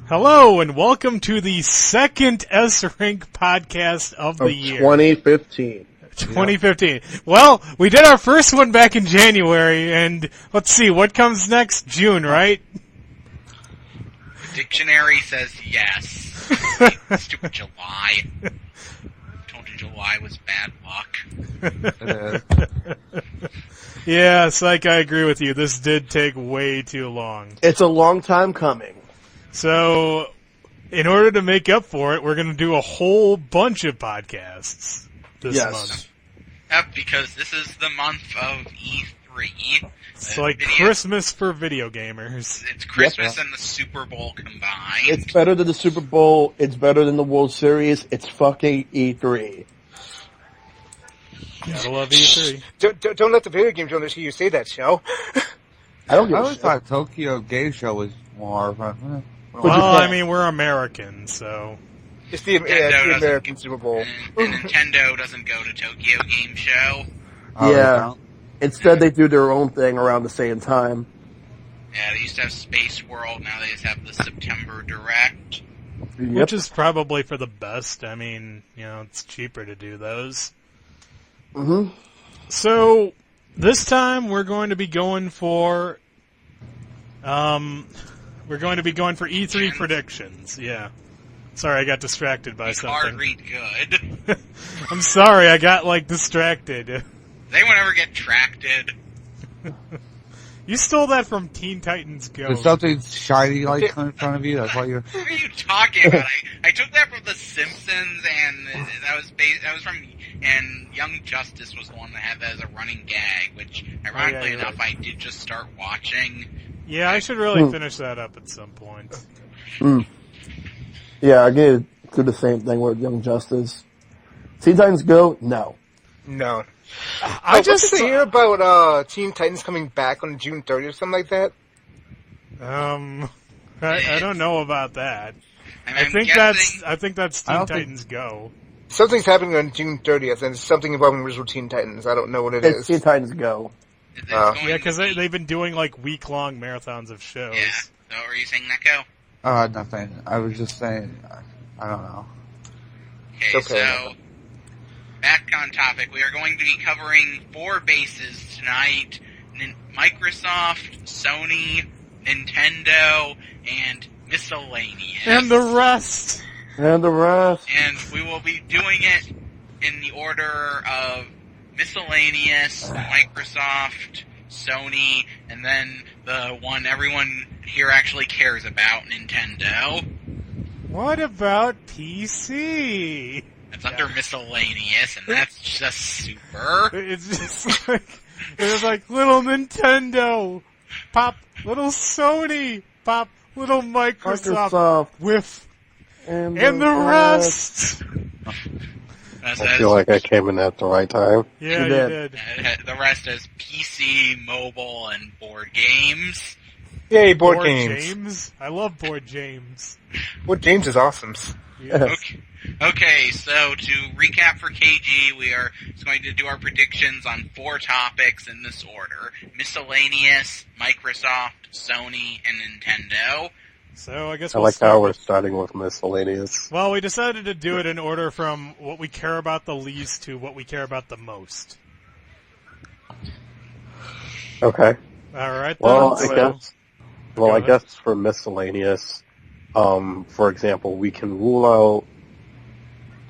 Hello and welcome to the second S-Rank podcast of the year. 2015. 2015. Well, we did our first one back in January, and let's see, what comes next? June, right? The dictionary says yes. Stupid July. Told you July was bad luck. Yeah, Psych, I agree with you. This did take way too long. It's a long time coming. So, in order to make up for it, we're going to do a whole bunch of podcasts this month. Yep, because this is the month of E3. It's like Christmas for video gamers. It's Christmas and the Super Bowl combined. It's better than the Super Bowl. It's better than the World Series. It's fucking E3. Gotta love E3. Don't let the video game journalists hear you say that, Joe. I don't give a always shit. thought Tokyo Game Show was more fun. Well, I mean, we're American, so... It's the Nintendo American Super Bowl. And Nintendo doesn't go to Tokyo Game Show. Yeah. Instead, they do their own thing around the same time. Yeah, they used to have Space World, now they just have the September Direct. Which is probably for the best. I mean, it's cheaper to do those. Mm-hmm. So, this time we're going to be going for... we're going to be going for E3 predictions, yeah. Sorry, I got distracted by something. Hard read good. I'm sorry, I got, distracted. Does anyone ever get tracted? You stole that from Teen Titans Go. There's something shiny in front of you. That's why you're. What are you talking about? I took that from The Simpsons, and that was from. And Young Justice was the one that had that as a running gag, which, ironically enough, I did just start watching. Yeah, I should really finish that up at some point. Yeah, I get to do the same thing with Young Justice. Teen Titans Go? No. No. I just What's the hear about Teen Titans coming back on June 30th or something like that? I don't know about that. I think that's Teen Titans Go. Something's happening on June 30th, and it's something involving original Teen Titans. I don't know what it It's is. Teen Titans Go. Yeah, because they've been doing week-long marathons of shows. Yeah. So, are you saying that, Go? Nothing. I was just saying, I don't know. Okay, Okay. so, back on topic, we are going to be covering 4 bases tonight. Microsoft, Sony, Nintendo, and miscellaneous. And the rest! And the rest. And we will be doing it in the order of miscellaneous, Microsoft, Sony, and then the one everyone here actually cares about, Nintendo. What about PC? That's under miscellaneous, and that's just super. It's just there's little Nintendo, pop, little Sony, pop, little Microsoft. Whiff, and the rest. I feel like I came in at the right time. Yeah, you did. The rest is PC, mobile, and board games. Yay, board games. James? I love Board James. Board James is awesome. Yes. Okay, so to recap for KG, we are going to do our predictions on 4 topics in this order. Miscellaneous, Microsoft, Sony, and Nintendo. So I guess I like how we're starting with miscellaneous. Well, we decided to do it in order from what we care about the least to what we care about the most. Okay. Alright, Well, then. I guess for miscellaneous, for example, we can rule out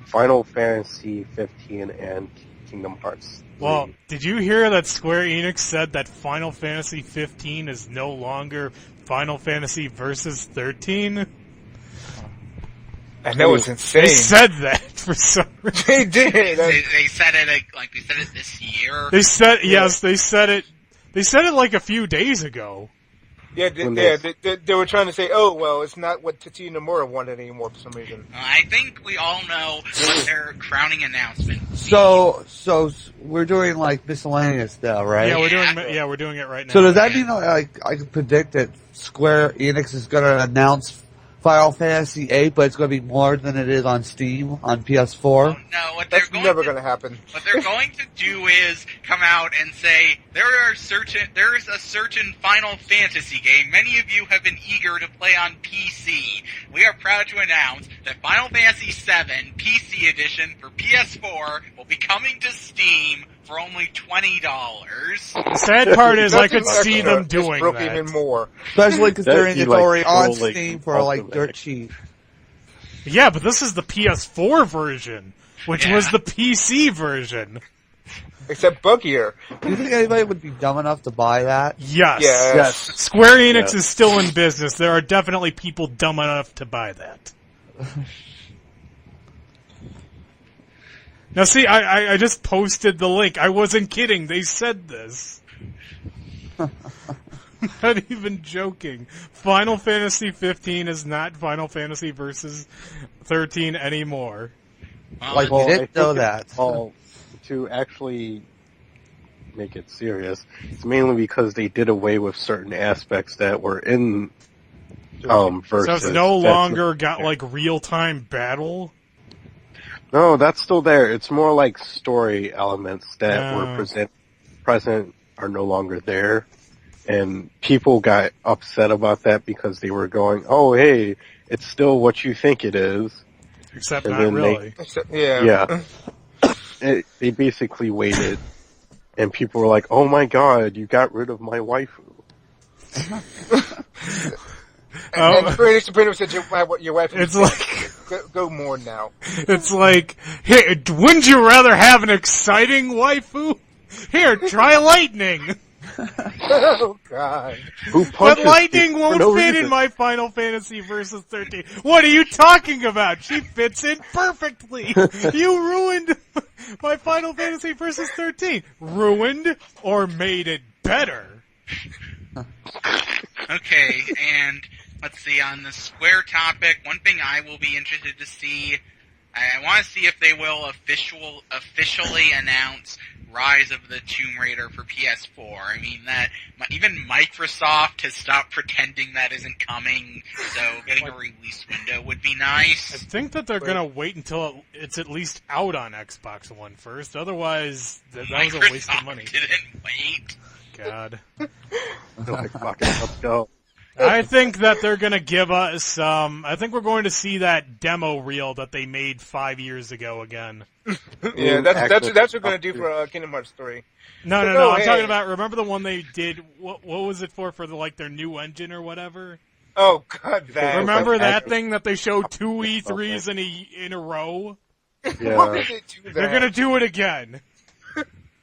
Final Fantasy 15 and Kingdom Hearts 3. Well, did you hear that Square Enix said that Final Fantasy 15 is no longer Final Fantasy Versus 13? I know, it's insane. They said that for some reason. They did. They said it they said it this year. They said, yes, they said it. They said it a few days ago. Yeah, they were trying to say, oh, well, it's not what Tetsuya Nomura wanted anymore for some reason. I think we all know what their crowning announcement will be. So we're doing miscellaneous now, right? Yeah, we're doing it right now. So does that mean I can predict that Square Enix is going to announce Final Fantasy VIII, but it's going to be more than it is on Steam on PS4. Oh, no, what That's they're never going going to happen. What they're going to do is come out and say there is a certain Final Fantasy game many of you have been eager to play on PC. We are proud to announce that Final Fantasy VII PC Edition for PS4 will be coming to Steam for only $20. The sad part is I could Nothing see extra, them doing just broke that. even more. Especially considering That'd it's be like already on trolling Steam for like ultimate. dirt cheap. Yeah, but this is the PS4 version, which was the PC version. Except buggier. Do you think anybody would be dumb enough to buy that? Yes. Yes. Square Enix Yeah. is still in business. There are definitely people dumb enough to buy that. Now see, I just posted the link. I wasn't kidding. They said this. Not even joking. Final Fantasy 15 is not Final Fantasy Versus 13 anymore. Like, Well, we I didn't think know it's that. all- to actually make it serious, it's mainly because they did away with certain aspects that were in Versus. So it's no That's- longer got like real-time battle? No, that's still there. It's more like story elements that were present are no longer there. And people got upset about that because they were going, oh, hey, it's still what you think it is. Except And not then really. Except, yeah. Yeah. They basically waited, and people were like, oh my god, you got rid of my waifu. And Square Enix pretty much said your wife It's is like... go more now. It's like, hey, wouldn't you rather have an exciting waifu? Here, try lightning. Oh god. Who But punches lightning people won't for no fit reason? in my Final Fantasy Versus 13. What are you talking about? She fits in perfectly. You ruined my Final Fantasy Versus 13. Ruined or made it better? Okay, and let's see, on the Square topic, one thing I will be interested to see, I want to see if they will officially announce Rise of the Tomb Raider for PS4. I mean, that even Microsoft has stopped pretending that isn't coming, so getting a release window would be I nice. think that they're gonna wait until it's at least out on Xbox One first. Otherwise, that was a waste of money. Microsoft didn't wait. God. Like, fuck it, let's go. I think that they're gonna give us I think we're going to see that demo reel that they made 5 years ago again. Yeah, that's what they're gonna do for Kingdom Hearts 3. No, Oh, I'm hey. talking about, remember the one they did, what was it for their new engine or whatever? Oh god, that. Remember that actually- thing that they showed 2 E3s in a row? Why Yeah, did they do that? They're gonna do it again.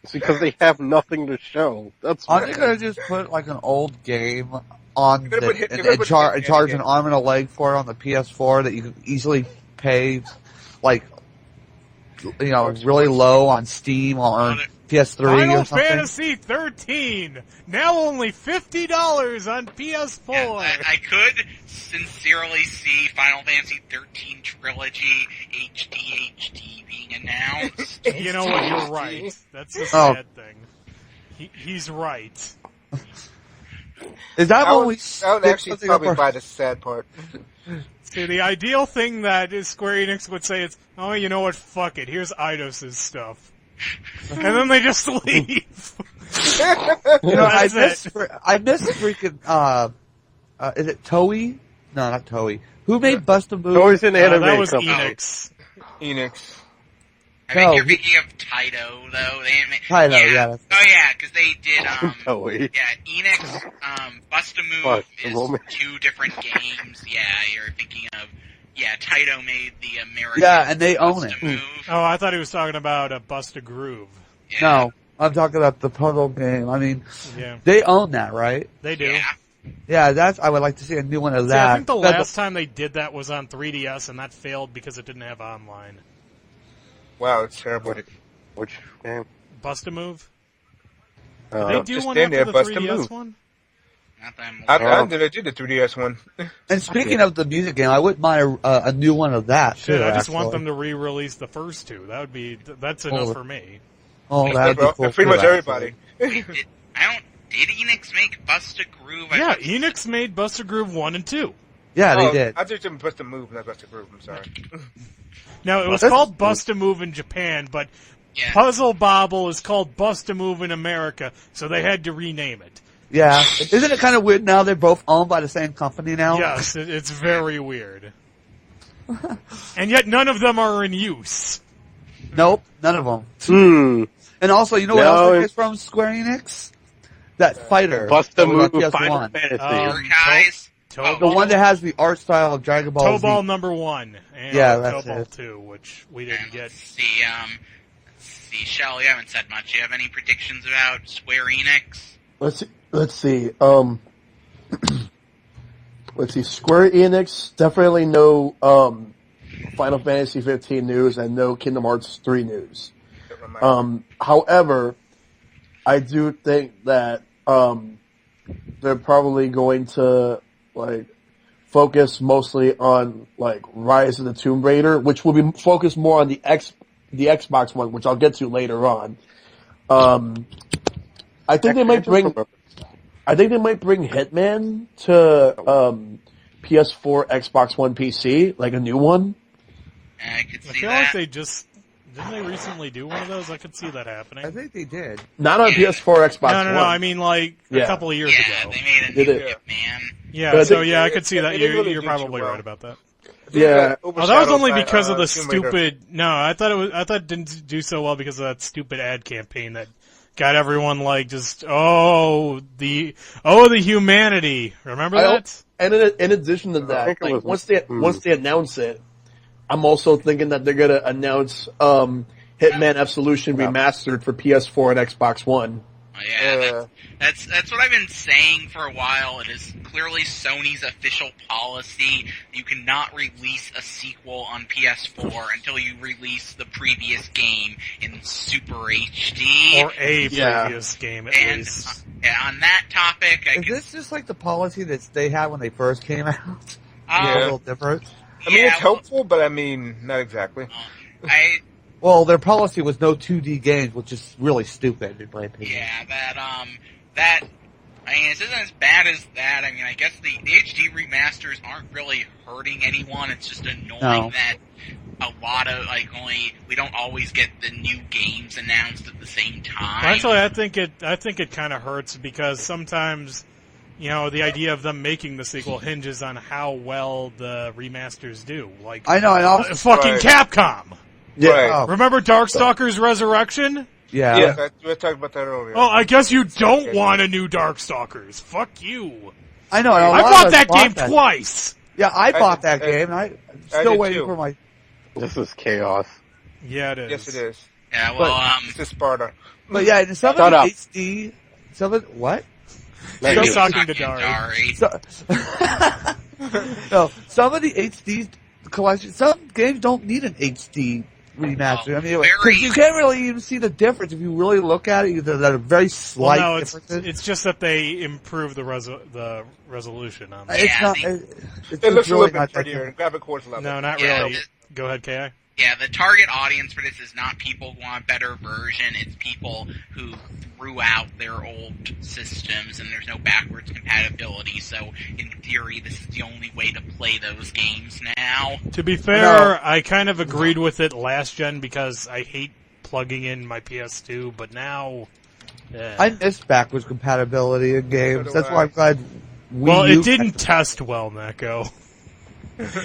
it's because they have nothing to show. That's Aren't they why. going to just put like an old game on They're gonna the, put Hit- and, they're and gonna put charge Hitman an again. arm and a leg for it on the PS4 that you can easily pay, like, you know, really low on Steam or PS3 Final or something? Fantasy 13! Now only $50 on PS4! Yeah, I could sincerely see Final Fantasy 13 Trilogy HD being announced. You know what, you're right. That's the Oh. sad thing. He's right. Is that I what would, we I would picked actually something probably up buy the sad part. See, the ideal thing that Square Enix would say is, oh, you know what, fuck it, here's Eidos' stuff. And then they just leave. You know, I That's miss freaking, is it Toei? No, not Toei. Who made Bust a Move? Always an anime that was company. Enix. Enix. I think No, you're he- thinking of Taito, though. Taito, yeah, that's- Oh, yeah, because they did, Toei. yeah, Enix, Bust a Move Fuck, is moment. 2 different games. Yeah, you're thinking of, yeah, Taito made the American Yeah, and they Bust own a it. Move. Oh, I thought he was talking about Bust a Groove. Yeah. No, I'm talking about the puzzle game. I mean, Yeah, they own that, right? they do. Yeah. Yeah, I would like to see a new one of See, that. I think the That's- last time they did that was on 3DS, and that failed because it didn't have online. Wow, it's terrible. Which game? Bust a Move? Uh, They do just one stand after there, the bust a 3DS move. one? Not that I'm I aware of. did the 3DS one. And speaking of the music game, I wouldn't mind a new one of that too. Shit, I just actually. want them to re-release the first 2. That would be, that's enough Oh. for me. Oh, that'd be Bro, cool. pretty too, much actually. everybody. Did Enix make Bust a Groove? Yeah, Enix made Bust a Groove 1 and 2. Yeah, they did. I just didn't Bust a Move, not Bust a Groove. I'm sorry. No, it was called Bust a Move in Japan, but Yeah. Puzzle Bobble is called Bust a Move in America, so they had to rename it. Yeah. Isn't it kind of weird now they're both owned by the same company now? Yes, it's very weird. And yet none of them are in use. Nope, none of them. Hmm. And also, you know what No, else it's- is from Square Enix? That fighter. Bust a that was on Move PS1. Final Fantasy. Archives. The one that has the art style of Dragon Ball Z. Tobal number 1 and Yeah, that's Tobal it. 2, which we didn't And get. let's see, Shell, you haven't said much. Do you have any predictions about Square Enix? Let's see. Let's see. Square Enix, definitely no Final Fantasy 15 news and no Kingdom Hearts 3 news. However, I do think that they're probably going to focus mostly on Rise of the Tomb Raider, which will be focused more on the Xbox One, which I'll get to later on. I think they might bring Hitman to PS4, Xbox One, PC, like a new one. I could I see feel that. like didn't they recently do one of those? I could see that happening. I think they did. Not on PS4, Xbox One. No, I mean a Yeah. couple of years Yeah, ago. they made a Did new it? Hitman. Yeah, But so they- yeah, I could see that. they didn't really You're do too probably well. right about that. Yeah. Oh, that was only Overshadowed by, because of the Tomb Raider. stupid. No, I thought it didn't do so well because of that stupid ad campaign that got everyone just the humanity. Remember I that? And in addition to that, think it was- once they announce it, I'm also thinking that they're gonna announce Hitman Absolution Remastered for PS4 and Xbox One. Oh, yeah, that's what I've been saying for a while. It is clearly Sony's official policy. You cannot release a sequel on PS4 until you release the previous game in Super HD. Or a Yeah. previous game at and least. on that topic, I Is can, this just like the policy that they had when they first came out? uh, A little different. I mean, yeah, it's helpful, but I mean, not exactly. I Well, their policy was no 2D games, which is really stupid in my opinion. yeah, that I mean, this isn't as bad as that. I mean, I guess the HD remasters aren't really hurting anyone. It's just annoying No. that a lot of we don't always get the new games announced at the same time. Actually, I think it kind of hurts because sometimes, the idea of them making the sequel hinges on how well the remasters do. Like, I know, and also, fucking Right. Capcom. Right. oh, Remember Darkstalkers Resurrection? yeah. Yeah, we were talking about that earlier. Oh, I guess you don't want a new Darkstalkers. Fuck you. I know. And a I lot bought of that us game that. twice. Yeah, I bought did- that game, and I'm I still did waiting too. for my. This is chaos. Yeah, it is. Yes, it is. Yeah, well, It's a Sparta. But yeah, and some Shut of up. the HD, some of what? Still he was talking to Dari. So, no, some of the HD collection, some games don't need an HD remaster. I mean, very- because you can't really even see the difference if you really look at it. There are very Well, slight no, it's differences. just that they improve the resolution on that. It's Yeah, not. the- It's It looks a really little not bit that prettier. different. Graphic cores level. No, not Yeah, really. it- Go ahead, Ki. Yeah, the target audience for this is not people who want a better version. It's people who threw out their old systems and there's no backwards compatibility. So, in theory, this is the only way to play those games now. To be fair, No. I kind of agreed with it last gen because I hate plugging in my PS2, but now... I miss backwards compatibility in games. do That's I. why I'm glad. Well, Wii U it didn't test well, Neko.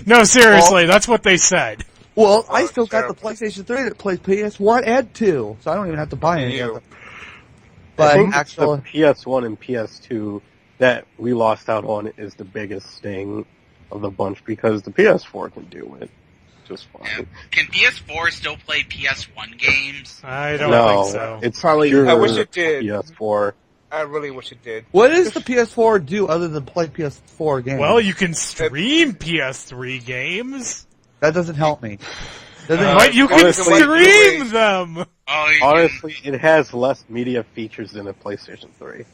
No, seriously, that's what they said. Well, I still got terrible. the PlayStation 3 that plays PS1 and 2, so I don't even have to buy any of You. them. I But think actually, the PS1 and PS2 that we lost out on is the biggest sting of the bunch because the PS4 can do it just Yeah. fine. Can PS4 still play PS1 games? I don't No, think so. it's Probably- pure I wish it did. PS4. I really wish it did. what does the PS4 do other than play PS4 games? Well, you can stream PS3 games. that doesn't help me. Doesn't But you can honestly- stream them! Oh, you Honestly, it has less media features than a PlayStation 3.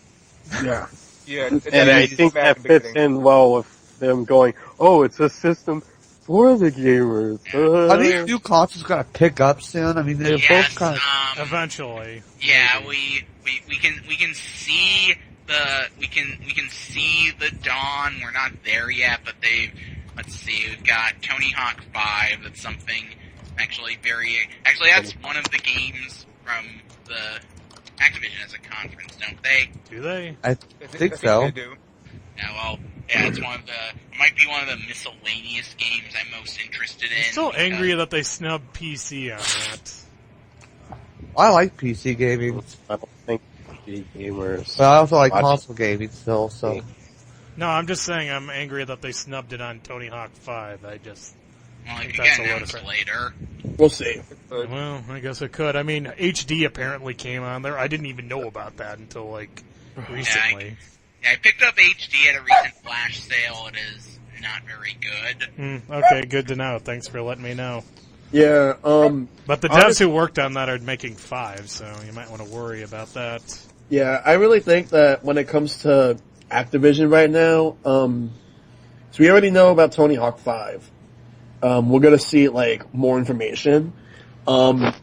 Yeah. Yeah, And I think that fits in well with them going, oh, it's a system for the gamers. Are these new consoles going to pick up soon? I mean, they're yes, both kind of... Eventually. yeah, we can see we can see the dawn. We're not there yet, but let's see, we've got Tony Hawk 5. That's something actually that's one of the games from the Activision as a conference, don't they? Do they? I think so. They do. Yeah, well, yeah, it might be one of the miscellaneous games I'm most interested in. I'm still because- angry that they snubbed PC on that. I like PC gaming, I don't think PC gamers. but I also like Watch- console gaming still. So No, I'm just saying I'm angry that they snubbed it on Tony Hawk 5. I just... Well, it think could that's get a load of announced crap. later. We'll see. But Well, I guess it could. I mean, HD apparently came on there. I didn't even know about that until, like, recently. Yeah, I picked up HD at a recent flash sale. It is not very good. Okay, good to know. Thanks for letting me know. Yeah, But the devs who worked on that are making 5, so you might want to worry about that. yeah, I really think that when it comes to Activision right now, so we already know about Tony Hawk 5. We're gonna see, like, more information. As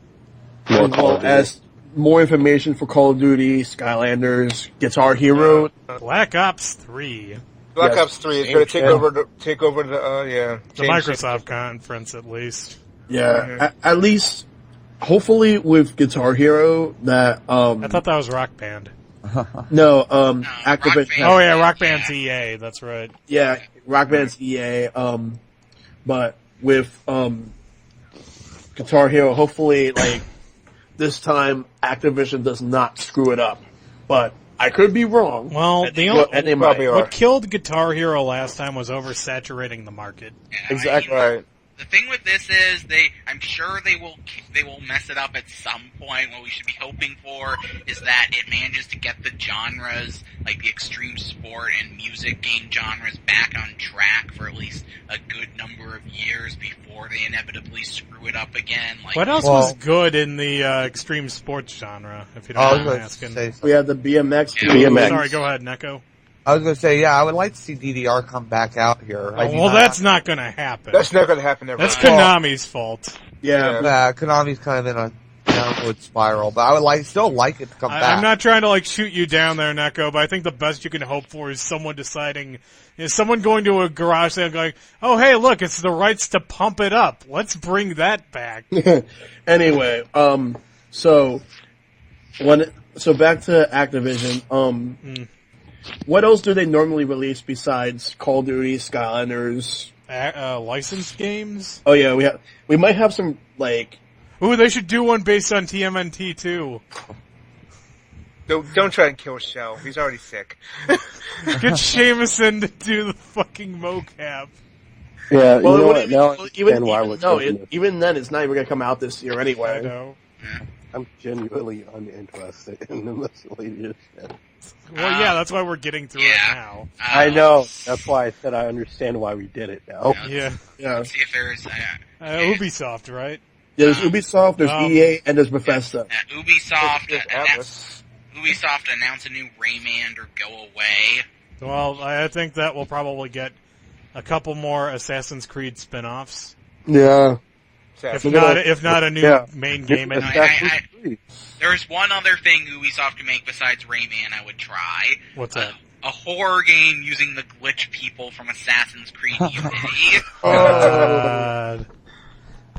well as more information for Call of Duty, Skylanders, Guitar Hero. Black Ops 3. Black Yes. Ops 3 is going to take over the The change Microsoft conference, at least. Yeah, at least, hopefully with Guitar Hero, that, I thought that was Rock Band. no, Rock Activision. Band. Oh, yeah, Rock Band's EA. That's right. Yeah, Rock Band's EA, but with, Guitar Hero, hopefully, like, this time Activision does not screw it up. But I could be wrong. Well, And the they- only, and they probably might. are. what killed Guitar Hero last time was oversaturating the market. Yeah, Exactly. Right. The thing with this is I'm sure they will mess it up at some point. What we should be hoping for is that it manages to get the genres, like the extreme sport and music game genres, back on track for at least a good number of years before they inevitably screw it up again. Like, What else Well- was good in the extreme sports genre, if you don't I was mind me going to asking? say We have the BMX. Yeah. BMX. Sorry, go ahead, Neko. I was going to say, yeah, I would like to see DDR come back out here. I do Well, not- that's not going to happen. That's not going to happen ever. That's Well- Konami's fault. Yeah. Yeah, Konami's kind of in a downward spiral, but I would still like it to come back. I'm not trying to like shoot you down there, Neko, but I think the best you can hope for is someone someone going to a garage sale and going, "Oh, hey, look, it's the rights to pump it up. Let's bring that back." Anyway, so back to Activision. What else do they normally release besides Call of Duty, Skylanders? Licensed games? Oh yeah, we might have some like Ooh, they should do one based on TMNT too. Don't try and kill Shell. He's already sick. Get Jameson to do the fucking mocap. Yeah, well, you know what what? do you Now I mean? even understand why we're doing this. even then, it's not even gonna come out this year I anyway. know. I'm genuinely uninterested in the miscellaneous shit. Well, yeah, that's why we're getting through yeah. it now. I know. That's why I said I understand why we did it now. Yeah. Yeah, Let's see if there's Ubisoft, right? there's Ubisoft, there's EA, and there's Bethesda. Ubisoft announced a new Rayman or Go Away. Well, I think that will probably get a couple more Assassin's Creed spin-offs. Yeah, If not a new main game. And Assassin's Creed. There's one other thing Ubisoft can make besides Rayman I would try. what's that? A horror game using the glitch people from Assassin's Creed Unity. God.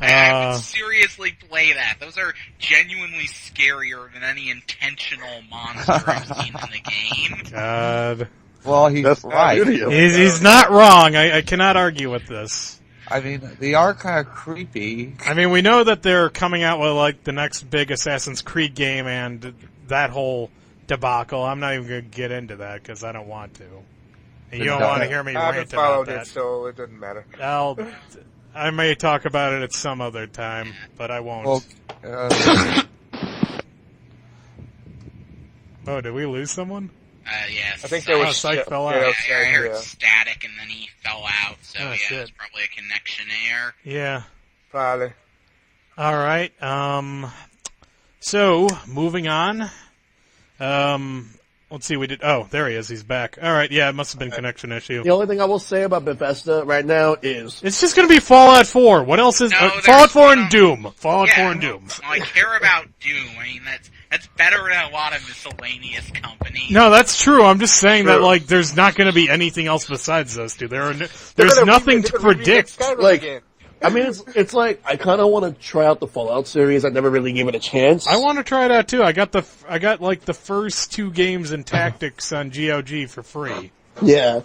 I would seriously play that. Those are genuinely scarier than any intentional monster I've seen in the game. God. Well, he's That's not right. video. He's not wrong. I cannot argue with this. I mean, they are kind of creepy. I mean, we know that they're coming out with like the next big Assassin's Creed game and that whole debacle. I'm not even going to get into that because I don't want to. And you don't want to hear me I haven't rant about followed that. it, so it doesn't matter. I may talk about it at some other time, but I won't. Well, Oh, did we lose someone? Yes. I think there was Psych fell out. yeah, I heard yeah, static and then he fell out, so Oh, yeah, shit. it's probably a connection error. Yeah. probably. All right. So moving on. Let's see, we did. Oh, there he is. He's back. All right, yeah, it must have been a connection issue. The only thing I will say about Bethesda right now is It's just going to be Fallout 4. What else is No, Fallout 4 there's- and Doom? Fallout 4 and well, Doom. I care about Doom. I mean, that's better than a lot of miscellaneous companies. No, that's true. I'm just saying that True. like there's not going to be anything else besides those two. They're There's gonna nothing remake- to they're gonna remake predict. Skyrim Like- again. I mean, it's like I kind of want to try out the Fallout series. I never really gave it a chance. I want to try it out too. I got like the first 2 games in Tactics on GOG for free. Yeah.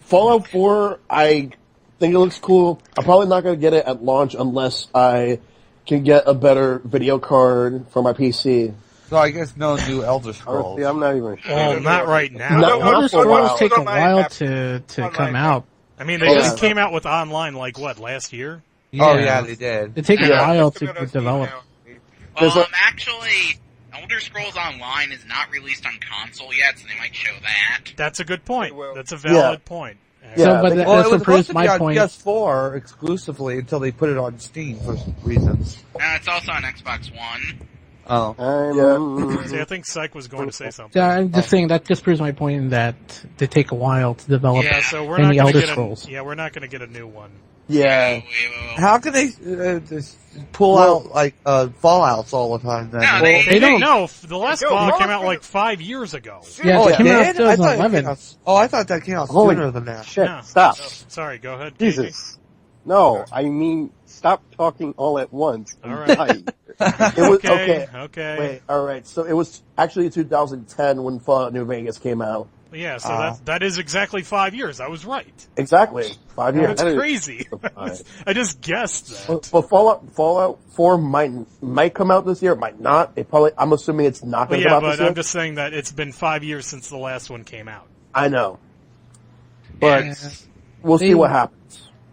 Fallout 4, I think it looks cool. I'm probably not going to get it at launch unless I can get a better video card for my PC. So I guess no new Elder Scrolls. Honestly, I'm not even sure. Well, not right now. No, Elder for a Scrolls while. take a Online while app. to Online come app. out. I mean, they Oh, just yeah. came out with online like what last year? Oh yeah, they did. It takes a Yeah. while It's coming out to on Steam develop. now. There's a- Actually, Elder Scrolls Online is not released on console yet, so they might show that. That's a good point. Well, That's a valid point. Yeah, So, but they- that, Well, that's it what was supposed proves to be my on point. PS4 exclusively until they put it on Steam for reasons. It's also on Xbox One. Oh. See, I think Psych was going to say something. Yeah, I'm just saying that just proves my point in that they take a while to develop. Yeah. So we're not Any going to Elder get Scrolls. we're not going to get a new one. Yeah. How can they just pull out like Fallouts all the time? Then? No, They don't. No, the last They don't. Fallout came Fallout out like 5 years ago. Yeah, Oh, it it came out in did? I thought it 2011. came out- Oh, I thought that came out Holy sooner than that. shit, Yeah. stop. Sorry, go ahead. Katie. Jesus. No, I mean, stop talking all at once. All I'm right. tight. It was okay. Okay. Wait, all right. So it was actually 2010 when Fallout New Vegas came out. Yeah, so that is exactly 5 years. I was right. Exactly, 5 years. That's that is- crazy. I just guessed that. But Fallout 4 might come out this year. It might not. I'm assuming it's not Well, going to yeah, come out this but year. I'm just saying that it's been 5 years since the last one came out. I know, but Yeah. we'll see They- what happens.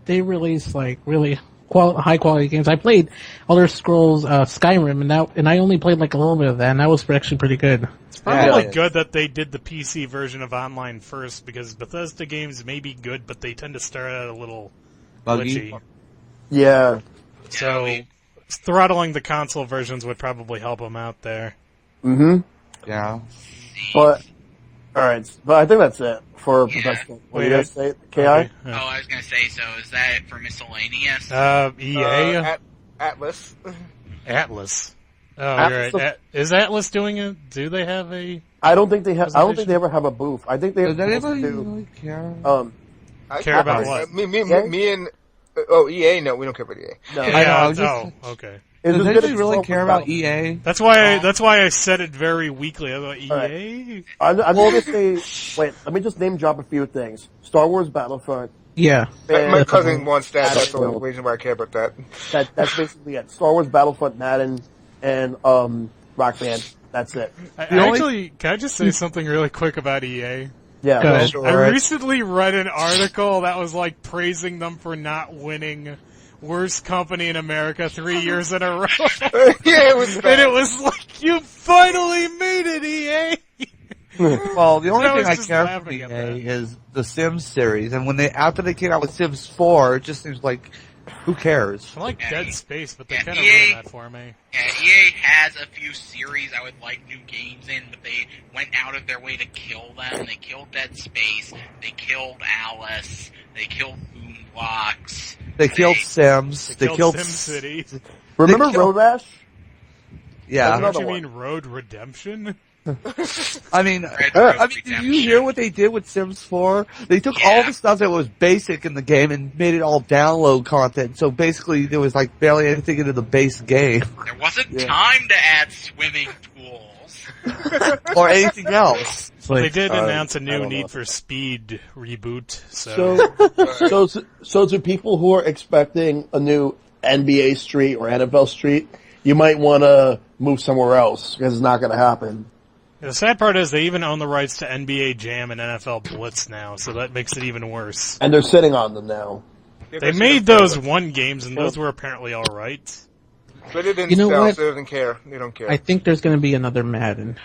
They release like really high quality games. I played Elder Scrolls Skyrim, and I only played like a little bit of that, and that was actually pretty good. It's probably Yeah. good that they did the PC version of online first, because Bethesda games may be good, but they tend to start out a little Buggy. glitchy. Yeah. So throttling the console versions would probably help them out there. Mm-hmm. Yeah. But all right. But I think that's it for Yeah. Bethesda. What Wait, do you guys say? Ki? Okay. Oh, I was gonna say, so is that it for miscellaneous? EA? Atlas. Atlas. Oh, Atlas- you're right. Is Atlas doing it? Do they have a... I don't think they have. I don't think Presentation? they ever have a booth. I think they Does anybody do. really care? I Care about what? Me Yeah? and EA. No, we don't care about EA. No. I know, I was oh, just- okay. It's Does as good anybody as really 12 care about EA? That's why I said it very weakly. I thought, EA? Alright. I'm going to say. Wait. Let me just name drop a few things. Star Wars Battlefront. Yeah, My and- cousin wants that. That's the Battlefield. only reason why I care about that. That's basically it. Star Wars Battlefront, Madden, and Rock Band. That's it. Actually, can I just say something really quick about EA? Yeah. Go ahead. Sure. I recently read an article that was like praising them for not winning worst company in America 3 years in a row. Yeah, it was And bad. it was like, you finally made it, EA! Well, the only I was thing I just care from laughing EA at that. is the Sims series, and after they came out with Sims 4, it just seems like, who cares? I like Dead Space, but they Yeah, kind of EA ruined that for me. Yeah, EA has a few series I would like new games in, but they went out of their way to kill them. They killed Dead Space, they killed Alice, they killed Boombox. They killed Sims, They killed SimCity. Remember They kill- Road Rash? Yeah. Don't another you one. mean Road Redemption? I mean, Red I Road mean, did you hear what they did with Sims 4? They took all Yeah. the stuff that was basic in the game and made it all download content. So basically, there was like barely anything into the base game There wasn't Yeah. time to add swimming pools. or anything else. it's like They did announce a I new don't Need know. for Speed reboot, so... So to people who are expecting a new NBA Street or NFL Street, you might want to move somewhere else because it's not going to happen. The sad part is they even own the rights to NBA Jam and NFL Blitz now, so that makes it even worse. And they're sitting on them now. They made those one games, and those were apparently alright. But it didn't You know sell, what? so they doesn't care. They don't care. I think there's going to be another Madden.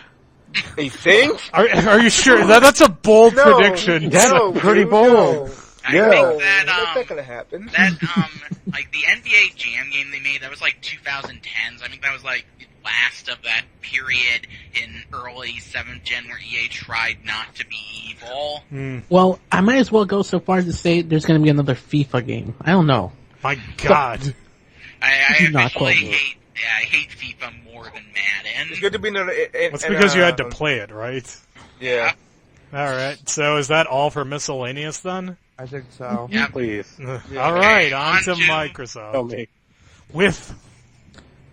You think? Are you sure? That's a bold prediction. No, pretty dude, bold. no. I Yeah. think No, that, that's not gonna happen. that, like the NBA Jam game they made, that was like 2010s. I think that was like the last of that period in early 7th gen where EA tried not to be evil. Well, I might as well go so far as to say there's going to be another FIFA game. I don't know. My God. I Do not officially quote me. hate FIFA more than Madden. It's good to be another. It's because you had to play it, right? Yeah. Alright, so is that all for miscellaneous then? I think so. Yep. Please. Alright, on to on to- Microsoft. Tell me. With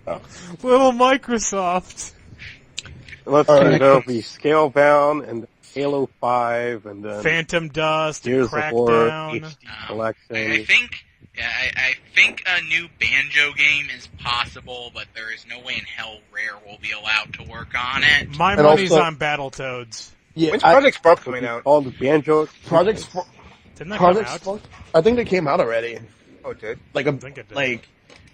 Oh. little Microsoft. Let's see, there'll be Scalebound and Halo 5 and then Phantom Dust, Gears of War Crackdown. HD Collection. I think a new Banjo game is possible, but there is no way in hell Rare will be allowed to work on it. My And money's also- on Battletoads. Yeah, When's Project Spark coming out? All the Banjo. Project Spark. Didn't that come Project out? Spark. I think they came out already. Oh, it did? Like think it did. like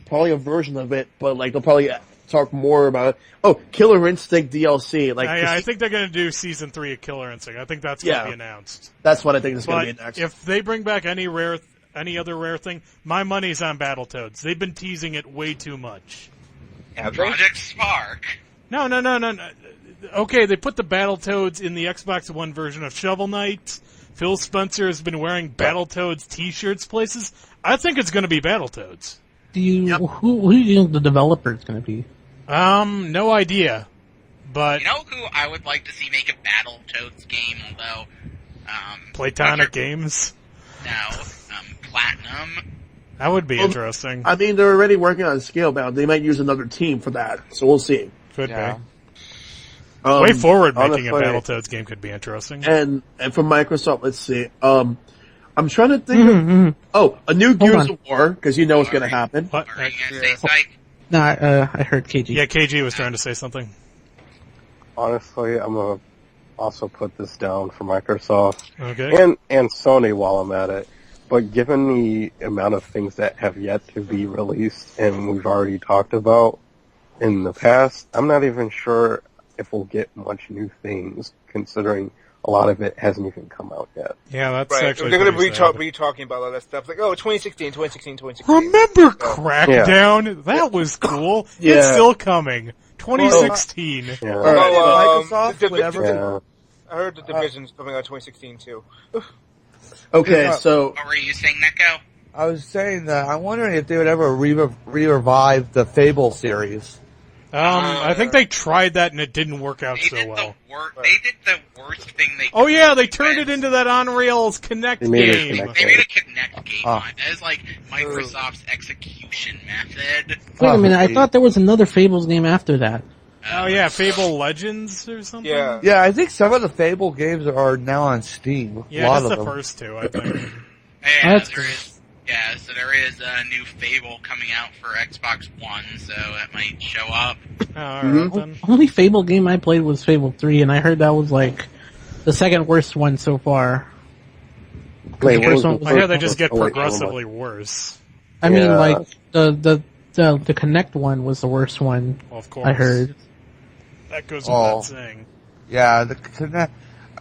probably a version of it, but like they'll probably talk more about it. Oh, Killer Instinct DLC. Like I think they're going to do Season 3 of Killer Instinct. I think that's going to Yeah. be announced. that's what I think is going to But be next. if they bring back any other Rare thing, my money's on Battletoads. They've been teasing it way too much. Have they? Project Spark. No. Okay, they put the Battletoads in the Xbox One version of Shovel Knight. Phil Spencer has been wearing Battletoads t-shirts places. I think it's going to be Battletoads. Do you who do you think the developer is going to be? No idea. But You know who I would like to see make a Battletoads game, although, Playtonic Games, No, Platinum. that would be interesting. I mean, they're already working on Scalebound. They might use another team for that, so we'll see. Could Yeah. be. Way forward, making a honestly- Battletoads game could be interesting. And from Microsoft, let's see. I'm trying to think. Of, a new Gears on. of War because you know it's going to happen. What? Are you gonna say Psych? No, I heard KG. Yeah, KG was trying to say something. Honestly, I'm gonna also put this down for Microsoft Okay. and Sony while I'm at it. But given the amount of things that have yet to be released and we've already talked about in the past, I'm not even sure if we'll get much new things, considering a lot of it hasn't even come out yet. Yeah, that's Right. actually They're going to pretty be sad. talking about all that stuff. Like, 2016. Remember Crackdown? That was cool. It's Yeah. still coming. 2016. Yeah. Microsoft, the whatever. Yeah. I heard the Division's coming out 2016 too. Okay, so What were you saying, Neko? I was saying that I'm wondering if they would ever re-revive the Fable series. I think they tried that and it didn't work out They so did well. They did the worst thing they. Oh could yeah, do they turned it with- into that on Rails Connect They made it game. Connect. They made a Connect game Ah. on it. That is like Microsoft's execution method. Wait a minute, I thought there was another Fables game after that. Oh yeah, Fable Legends or something. Yeah. Yeah, I think some of the Fable games are now on Steam. a Yeah, lot just of the them. first two, I think. Yeah, That's there is. Yeah, so there is a new Fable coming out for Xbox One, so that might show up. Oh, alright then. Only Fable game I played was Fable 3, and I heard that was like the second worst one so far. Wait, The what was first one the was I hear first they one? just get Oh, wait, progressively worse. I mean, Yeah. like the Connect one was the worst one. Well, of course. I heard. That goes Oh. without saying. Yeah, the Connect.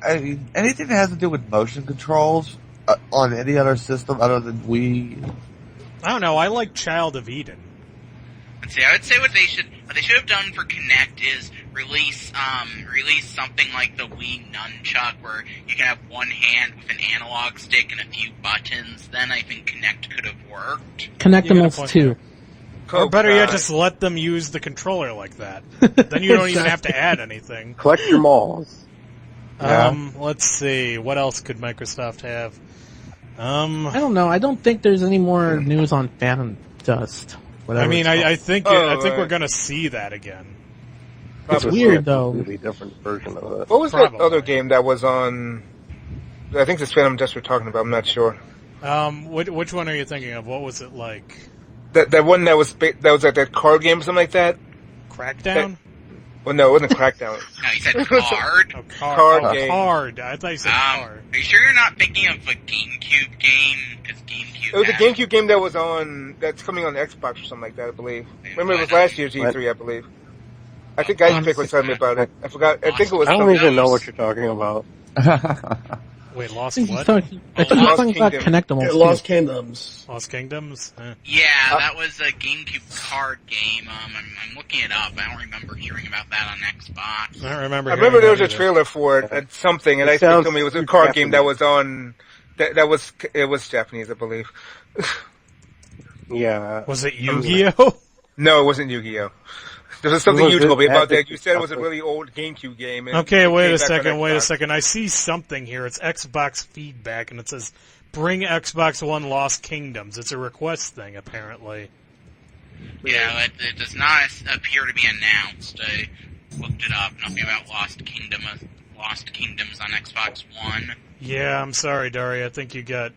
I mean, anything that has to do with motion controls on any other system other than Wii. I don't know, I like Child of Eden. Let's see, I would say what they should have done for Connect is release something like the Wii Nunchuck, where you can have one hand with an analog stick and a few buttons. Then I think Connect could have worked. You got a Connectimals point 2. Or better yet, God. just let them use the controller like that. Then you don't even have to add anything. Collect your malls. Yeah. Let's see, what else could Microsoft have? I don't know. I don't think there's any more news on Phantom Dust. Whatever I mean, it's called. I think Oh, I think we're right. gonna see that again. It's Probably weird, a though. completely different version of it. What was Probably. that other game that was on? I think it's Phantom Dust we're talking about. I'm not sure. Which one are you thinking of? What was it like? That one that was like that card game or something like that. Crackdown? Well, no, it wasn't Crackdown. No, you said card. Oh, Card oh, game. card. I thought you said card. Are you sure you're not thinking of a GameCube game? Because GameCube. It was a had- GameCube game that was on. That's coming on Xbox or something like that. I believe. Remember, it was last year's E3, I believe. I think Ice Pick was telling me about it. I forgot. I think it was. I don't something even know else. what you're talking about. Wait, Lost I think he's what? talking, I think he's Lost talking about Kingdom. Connectimals. Yeah, too. Lost Kingdoms. Lost Kingdoms? Yeah, that was a GameCube card game. I'm looking it up. I don't remember hearing about that on Xbox. I don't remember. I remember there was a hearing that trailer for it at something, and It I think sounds told me it was a too card game that Japanese. was on. It was Japanese, I believe. Yeah. either. Was it Yu-Gi-Oh? No, it wasn't Yu-Gi-Oh. There was something Was you it told me about Epic that. You said it was a Epic? really old GameCube game. and Okay, it wait came a back on second, wait a Xbox. second. I see something here. It's Xbox feedback, and it says, bring Xbox One Lost Kingdoms. It's a request thing, apparently. Yeah, it does not appear to be announced. I looked it up. Nothing about Lost Kingdoms on Xbox One. Yeah, I'm sorry, Dari. I think you got,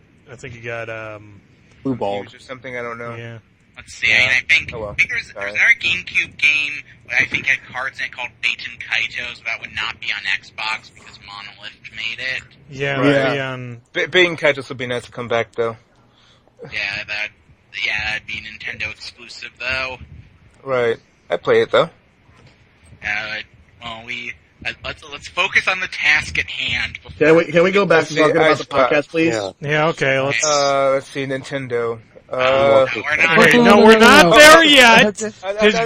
Blue ball. Or something, I don't know. yeah. Let's see. I think, Oh, well. I think there's Sorry. another GameCube game that I think had cards in it called Baten Kaitos, but that would not be on Xbox because Monolith made it. Yeah, Right. it'd be on, Being Tetris would be nice to come back, though. Yeah, that'd be Nintendo exclusive though. Right. I play it, though. Well, let's focus on the task at hand. Before Can we go back to talking about the podcast, please? Yeah. yeah, okay, let's, Let's see, Nintendo. No, we're not. okay, no, we're not there yet.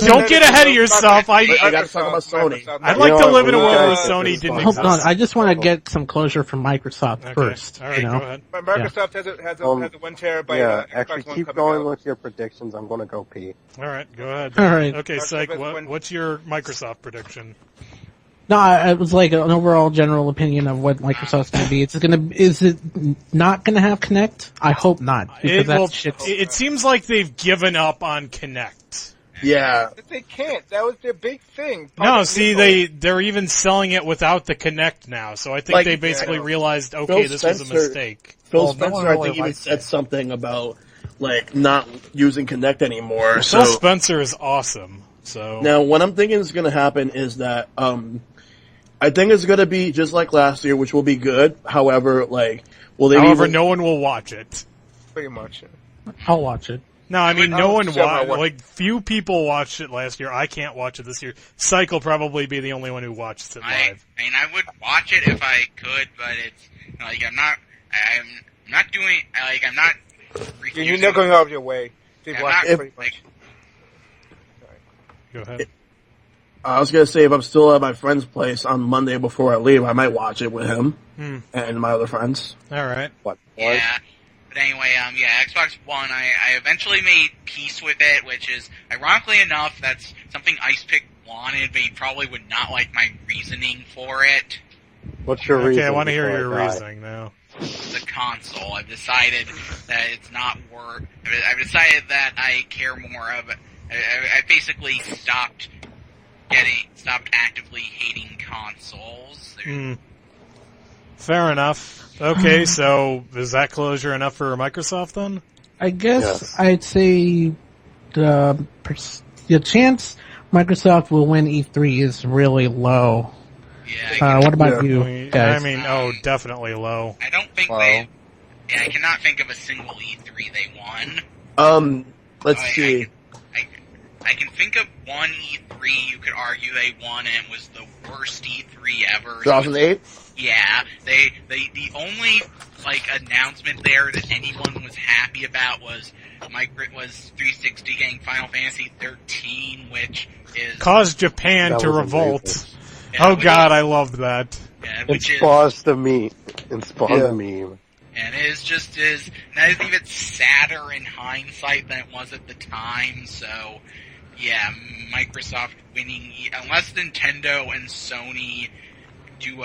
Don't get ahead of yourself. I gotta talk about Sony. I'd like You to know live what, in a we world where gotta Sony get this didn't on. Hold on, exist. I just want to get some closure from Microsoft Okay. first. All right, you know? go ahead. Microsoft has a 1 terabyte. Yeah, Xbox actually, One keep coming going out. with your predictions. I'm gonna go pee. All right, go ahead. All right. Okay, Psych, Xbox what's your Microsoft prediction? No, it was like an overall general opinion of what Microsoft's going to be. Is it not going to have Kinect? I hope not, because It seems like they've given up on Kinect. Yeah. But they can't. That was their big thing. No, see, they're even selling it without the Kinect now, so I think Like, they basically yeah. realized, okay, Phil this was a Spencer- mistake. Phil Well, no Spencer, one I really think, even likes said it. something about, like, not using Kinect anymore. Phil So Spencer is awesome, so... now, what I'm thinking is going to happen is that I think it's going to be just like last year, which will be good. However, like, will they? However, even, no one will watch it. Pretty much. I'll watch it. No, I mean, no one sure watched. what- Like, few people watched it last year. I can't watch it this year. Psych will probably be the only one who watched it I live. mean, I would watch it if I could, but it's like I'm not doing. Like I'm not. You're not going out of your way to I'm watch not, it pretty much. like, Go ahead. I was going to say if I'm still at my friend's place on Monday before I leave, I might watch it with him and my other friends. All right. What? yeah. But anyway, Xbox One, I eventually made peace with it, which is, ironically enough, that's something Icepick wanted, but he probably would not like my reasoning for it. What's your Okay, reason? I want to hear before your I die? reasoning now. The console. I've decided that it's not worth. I've decided that I care more of. I basically stopped actively hating consoles. Fair enough. Okay, so is that closure enough for Microsoft then? I guess Yes. I'd say the chance Microsoft will win E3 is really low. Yeah, What about Yeah. you guys? I mean, definitely low. I don't think Well. they. Yeah, I cannot think of a single E3 they won. Let's see. I can think of one E3 you could argue they won and it was the worst E3 ever. 2008? Yeah, the only announcement there that anyone was happy about was 360 getting Final Fantasy 13, which is Caused Japan That to was revolt. amazing. Oh god, I loved that. yeah, It which is spawned the meme. It spawned Yeah. the meme. and it is just is that is even sadder in hindsight than it was at the time. So yeah, Microsoft winning unless Nintendo and Sony do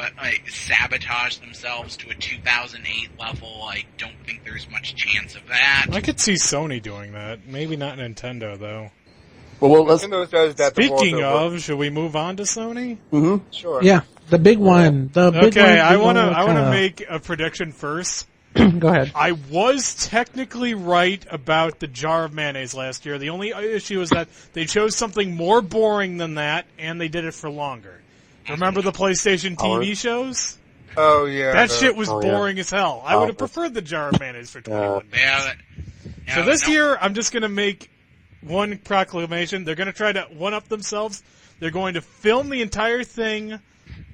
sabotage themselves to a 2008 level. I don't think there's much chance of that. I could see Sony doing that. Maybe not Nintendo though. Well, let's. Nintendo does that the world Speaking over. of, should we move on to Sony? Sure. Yeah, the big one. The big one. Okay, I big want one to with, make a prediction first. Go ahead. I was technically right about the jar of mayonnaise last year. The only issue is that they chose something more boring than that, and they did it for longer. Remember the PlayStation TV shows? Oh yeah. That shit was Oh, yeah. boring as hell. I would have preferred the jar of mayonnaise for 21 minutes. Yeah, So this year, I'm just going to make one proclamation. They're going to try to one-up themselves. They're going to film the entire thing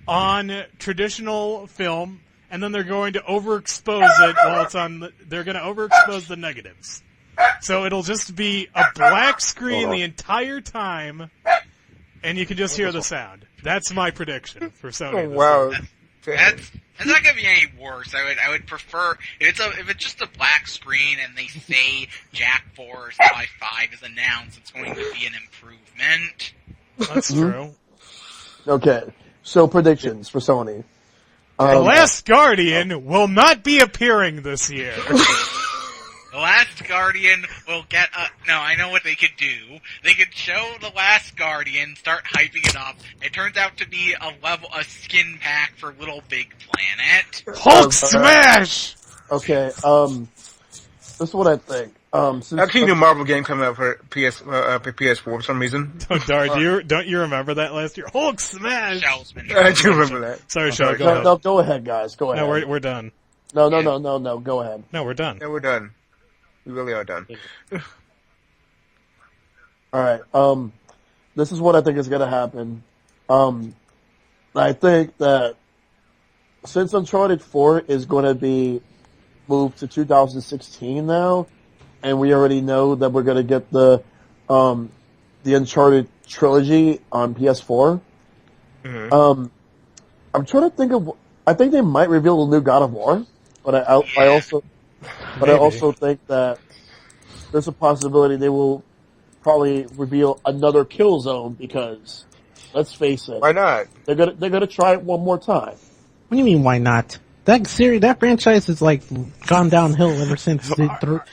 on traditional film, and then they're going to overexpose it while it's on. They're going to overexpose the negatives, so it'll just be a black screen the entire time, and you can just hear the sound. That's my prediction for Sony. Oh, wow. That's not gonna be any worse. I would prefer if it's just a black screen and they say Jack 4 or Spy 5 is announced, it's going to be an improvement. That's true. Okay, so predictions for Sony. The Last Guardian will not be appearing this year. The Last Guardian will get no, I know what they could do. They could show The Last Guardian, start hyping it up. It turns out to be a skin pack for Little Big Planet. Hulk smash! Okay, this is what I think. Since I've seen a new Marvel game coming out for PS4 for some reason. Oh, Dar, don't you remember that last year? Hulk smash! Shellsman. I do remember that. Sorry, Shaw, go ahead. No, go ahead, guys. Go ahead. No, we're done. No, go ahead. No, we're done. Yeah, we're done. We really are done. Alright, this is what I think is gonna happen. I think that since Uncharted 4 is gonna be moved to 2016 now, and we already know that we're gonna get the Uncharted trilogy on PS4, I'm trying to think of, I think they might reveal the new God of War, but I also think that there's a possibility they will probably reveal another Killzone because, let's face it, Why not? they're gonna try it one more time. What do you mean, why not? That series, that franchise has like gone downhill ever since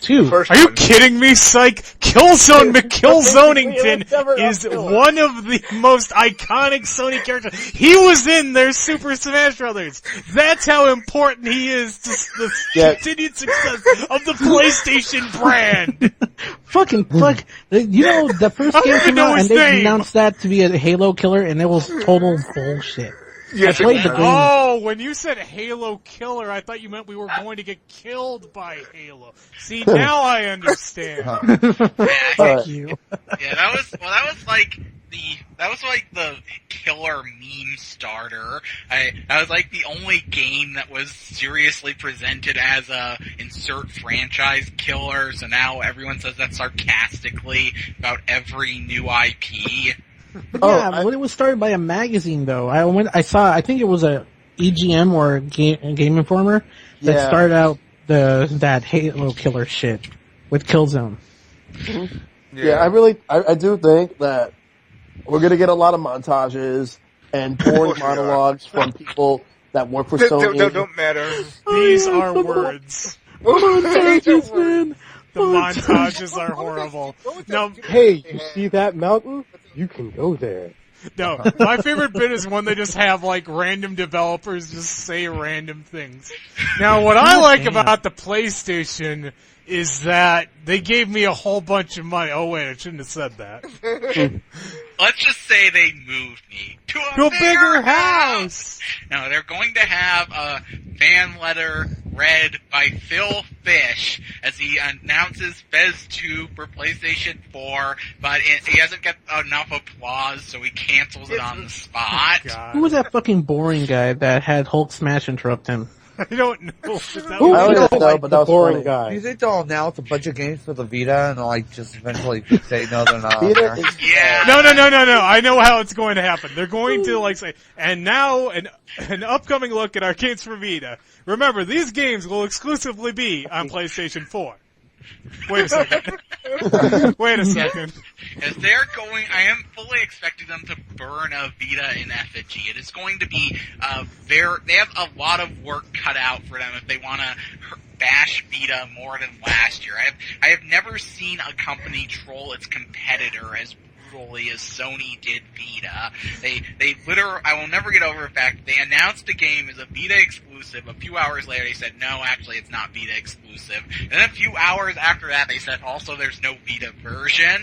two. First Are you one. kidding me, Psych? Killzone McKillzonington Never is outkill. one of the most iconic Sony characters. He was in their Super Smash Brothers. That's how important he is to the continued success of the PlayStation brand. Fuck. You know, the first I don't game even came know out his and they name. announced that to be a Halo killer, and it was total bullshit. Yes, I played the it game. Oh, when you said Halo Killer, I thought you meant we were going to get killed by Halo. See, now I understand. Fuck you. Yeah, that was like the killer meme starter. That was like the only game that was seriously presented as a insert franchise killer, so now everyone says that sarcastically about every new IP. Yeah, but it was started by a magazine though. I think it was a EGM or Game Informer that Yeah. started out that Halo killer shit with Killzone. Yeah, I do think that we're gonna get a lot of montages and boring Sure. monologues from people that work for Sony. Don't matter. These are words. Montages, man. The montages are horrible. No, Hey, you see that mountain? You can go there. no. My favorite bit is when they just have like random developers just say random things. Now, what I like about the PlayStation is that they gave me a whole bunch of money. Oh wait, I shouldn't have said that. Let's just say they moved me to To a bigger house. No, they're going to have a fan letter read by Phil Fish as he announces Fez 2 for PlayStation 4, but he hasn't got enough applause, so he cancels it on the spot. God. Who was that fucking boring guy that had Hulk smash interrupt him? I don't know. Is that Who- what- I don't know, Like but the that was boring funny. guy. Do you think they'll announce a bunch of games for the Vita and like just eventually say no, they're not on Vita there? is- Yeah. No. I know how it's going to happen. They're going to like say, and now an upcoming look at arcades for Vita. Remember, these games will exclusively be on PlayStation 4. Wait a second. Wait a second. As they're going, I am fully expecting them to burn a Vita in effigy. It is going to be they have a lot of work cut out for them if they want to bash Vita more than last year. I have never seen a company troll its competitor as brutally as Sony did Vita. They literally, I will never get over the fact they announced the game as a Vita exclusive. A few hours later they said, no, actually it's not Vita exclusive. And then a few hours after that they said, also there's no Vita version.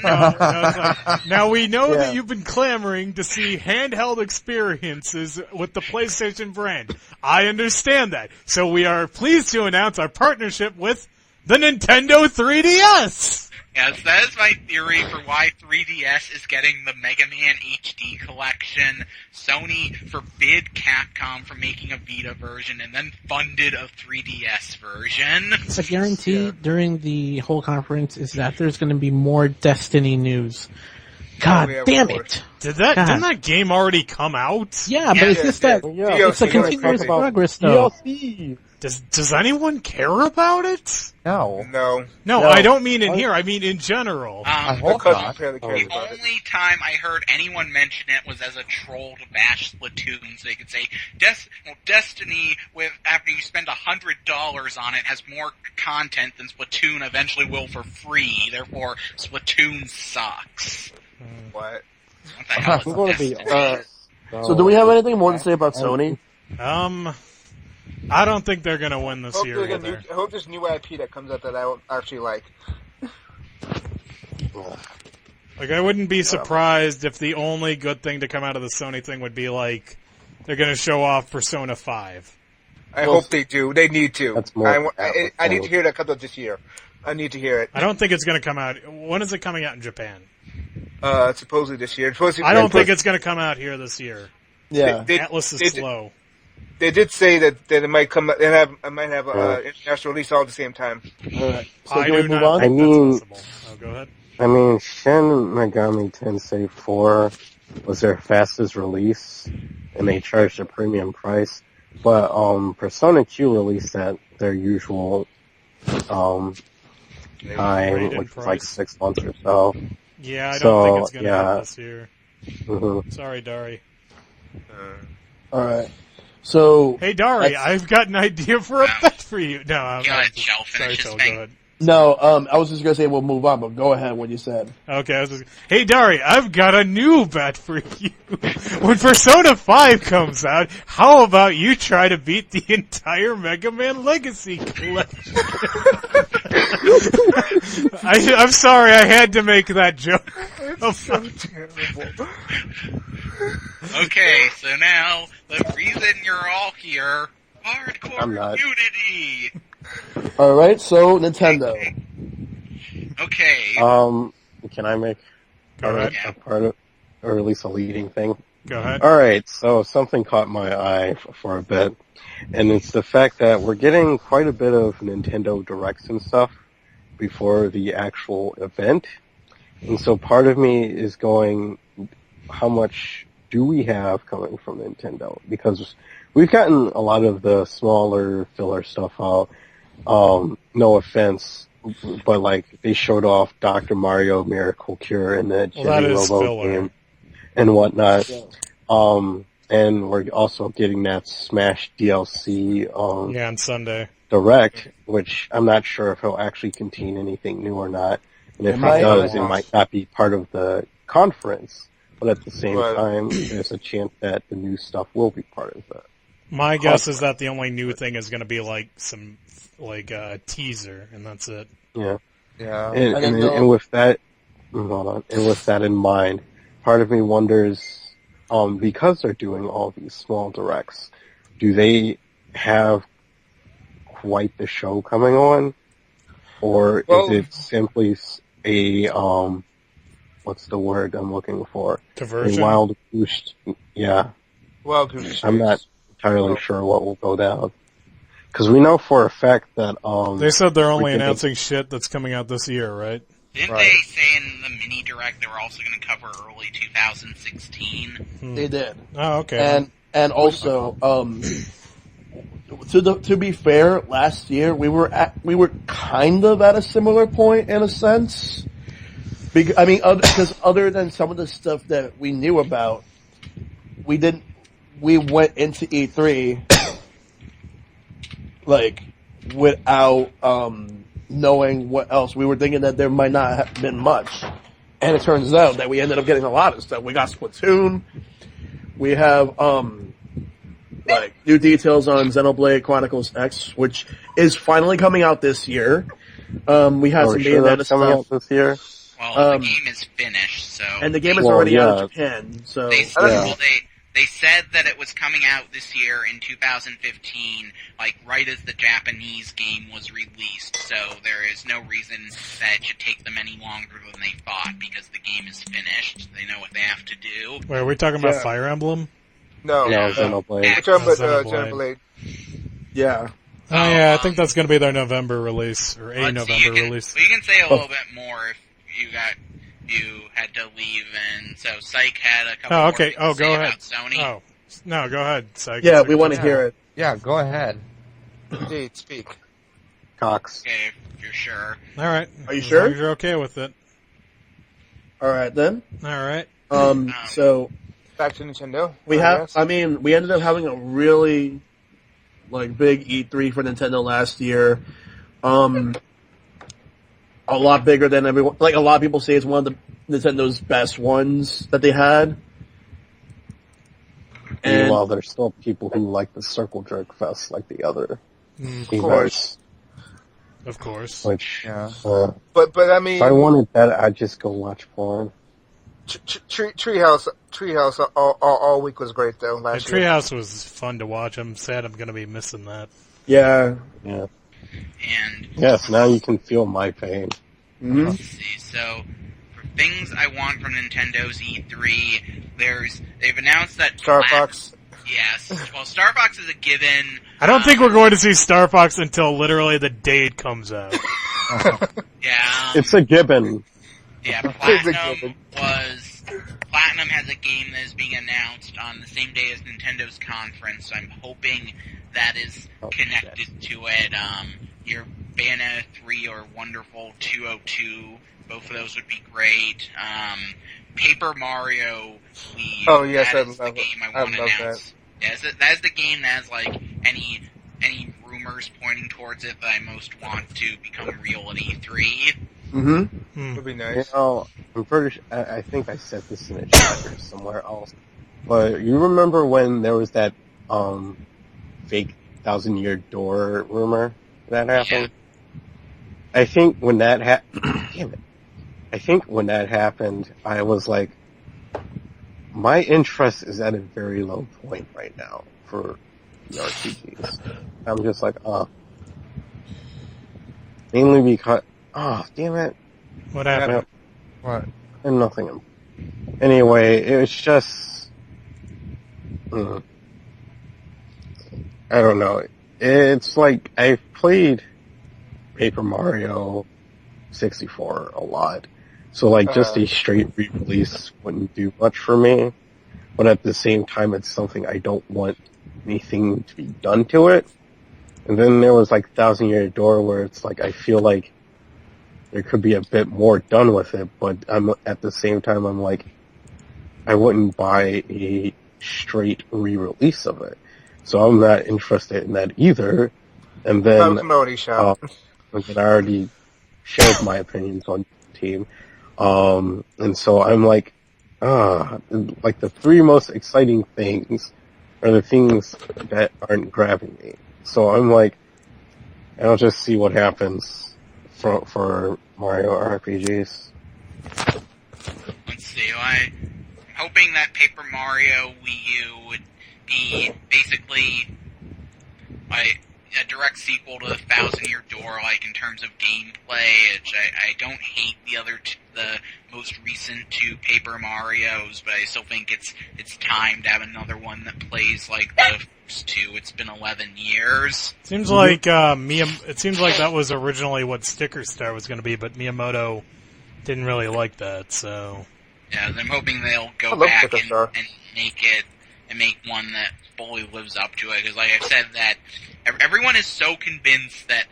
Now we know Yeah. that you've been clamoring to see handheld experiences with the PlayStation brand. I understand that. So we are pleased to announce our partnership with the Nintendo 3DS. Yes, that is my theory for why 3DS is getting the Mega Man HD collection. Sony forbid Capcom from making a Vita version and then funded a 3DS version. The guarantee during the whole conference is that there's going to be more Destiny news. God yeah, damn of course. it! Didn't God. that game already come out? Yeah, but it's just that it's a continuous progress, though. DLC. Does anyone care about it? No. No. No, No. I don't mean in here. I mean in general. I Um, hope Because not. apparently the cares about it. only time I heard anyone mention it was as a troll to bash Splatoon, so they could say, Destiny, with after you spend $100 on it, has more content than Splatoon eventually will for free. Therefore, Splatoon sucks. What? What the hell is I'm going to be Destiny? honest. So do we have anything more to say about Sony? I don't think they're gonna win this Hope year there's a either. I hope there's new IP that comes out that I will actually like. Like, I wouldn't be surprised if the only good thing to come out of the Sony thing would be like they're gonna show off Persona 5. I hope they do. They need to. That's more I need to hear that comes out this year. I need to hear it. I don't think it's gonna come out. When is it coming out in Japan? Supposedly this year. Supposedly I don't think it's gonna come out here this year. Yeah. Atlas is slow. They did say that it might come. It might have international release all at the same time. Alright. So I can we do move not on? think I mean- that's possible. Oh, go ahead. I mean, Shin Megami Tensei 4 was their fastest release, and they charged a premium price. But Persona Q released at their usual time, Rated which was like price. 6 months or so. Yeah, I don't So, think it's gonna yeah. happen this year. Mhm. Sorry, Dari. Alright. So, Hey, Dari, That's- I've got an idea for a bet for you. No, I'm Yeah, not. Shell Sorry, finishes Shell, go thing. ahead. no, I was just gonna say we'll move on, but go ahead what you said. Okay, hey, Dari, I've got a new bet for you. When Persona 5 comes out, how about you try to beat the entire Mega Man Legacy collection? I'm sorry, I had to make that joke. Okay, so now, the reason you're all here, hardcore I'm not. community! Alright, so Nintendo. Okay, Can I make Go ahead. a part of, or at least a leading thing? Go ahead. Alright, so something caught my eye for a bit, and it's the fact that we're getting quite a bit of Nintendo Directs and stuff before the actual event. And so part of me is going, how much do we have coming from Nintendo? Because we've gotten a lot of the smaller filler stuff out. No offense, but like they showed off Dr. Mario Miracle Cure and the Well, that Jenny is Robo filler. game and whatnot. Yeah. And we're also getting that Smash DLC Yeah, on Sunday. Direct, which I'm not sure if it'll actually contain anything new or not. And if It it might. does, it might not be part of the conference. But at the same Right. time, there's a chance that the new stuff will be part of it. My guess is that the only new thing is going to be like some teaser, and that's it. Yeah. Yeah. And with that, hold on. And with that in mind, part of me wonders, because they're doing all these small directs, do they have quite the show coming on, or Well- is it simply a what's the word I'm looking for? Diversion. A wild goose. Yeah, Well, I'm not entirely sure what will go down. Because we know for a fact that They said they're only we can- announcing shit that's coming out this year, right? didn't right. they say in the mini direct they were also going to cover early 2016? They did. Oh, okay. And also, to be fair, last year we were kind of at a similar point in a sense. Because other than some of the stuff that we knew about, we went into E3 like without knowing what else. We were thinking that there might not have been much, and it turns out that we ended up getting a lot of stuff. We got Splatoon. We have like new details on Xenoblade Chronicles X, which is finally coming out this year. We had are some we sure Bayonetta that's coming stuff, out this year? Well, Um, the game is finished, so and the game is Well, already out yeah. of Japan. So they They said that it was coming out this year in 2015, like right as the Japanese game was released. So there is no reason that it should take them any longer than they thought because the game is finished. They know what they have to do. Wait, are we talking about Yeah. Fire Emblem? No, No, Xenoblade. We're talking about Xenoblade. Xenoblade. Yeah. Oh yeah, I think that's going to be their November release or a Let's see, November you can, release. well, you can say a little bit more if you had to leave, and so Psych had a couple Oh, more okay. things to Oh, say go about ahead. Sony. Oh, no, go ahead. Psych. Yeah, we want to hear it. Yeah, go ahead. Indeed, speak. Cox. Okay, if you're sure. All right. Are you As sure? long as you're okay with it. All right then. All right. So Back to Nintendo. we I have. guess. I mean, we ended up having a really big E3 for Nintendo last year. A lot bigger than everyone. Like a lot of people say, it's one of the Nintendo's best ones that they had. And Meanwhile, there's still people who like the Circle Jerk Fest like the other Of events, Of course. which, Yeah. But I mean, if I wanted that, I'd just go watch porn. Treehouse all week was great though. The Last year. Treehouse was fun to watch. I'm sad I'm going to be missing that. yeah. Yeah. And Yes, now you can feel my pain. Hmm. let's see. So for things I want from Nintendo's E3, they've announced that Star Fox. Yes. Well, Star Fox is a given. I don't think we're going to see Star Fox until literally the day it comes out. Yeah. It's a gibbon. Yeah, It's a given. Platinum has a game that is being announced on the same day as Nintendo's conference. So I'm hoping that is connected to it. Your Bayonetta 3 or Wonderful 202, both of those would be great. Paper Mario Wii. Oh, yes, that I is the love it. game I I want to love announce. Yeah, that is the game that has like any rumors pointing towards it that I most want to become real at E3. Mm-hmm. Would be You nice. know, I'm pretty sure, I think I said this in a chat or somewhere else, but you remember when there was that, fake 1,000-year door rumor that happened? I think when that damn it. I think when that happened, I was like, my interest is at a very low point right now for the RPGs. I'm just like, mainly because, damn it. What happened? What? And nothing. Anyway, it was just, I don't know. It's like, I've played Paper Mario 64 a lot. So like, just a straight re-release wouldn't do much for me. But at the same time, it's something I don't want anything to be done to it. And then there was like 1,000-Year Door where it's like, I feel like there could be a bit more done with it, but at the same time, I'm like, I wouldn't buy a straight re-release of it. So I'm not interested in that either. And then, Melody Shop. and then I already shared my opinions on the team. And so I'm like, like the three most exciting things are the things that aren't grabbing me. So I'm like, I'll just see what happens for Mario RPGs. Let's see. I'm hoping that Paper Mario Wii U would be basically like a direct sequel to the 1,000-Year Door, like in terms of gameplay. Which I don't hate the most recent two Paper Marios, but I still think it's time to have another one that plays like the first two. It's been 11 years. Seems like it seems like that was originally what Sticker Star was going to be, but Miyamoto didn't really like that. So Yeah, I'm hoping they'll go I love back Sticker Star. and make one that fully lives up to it. Because, like I've said, that everyone is so convinced that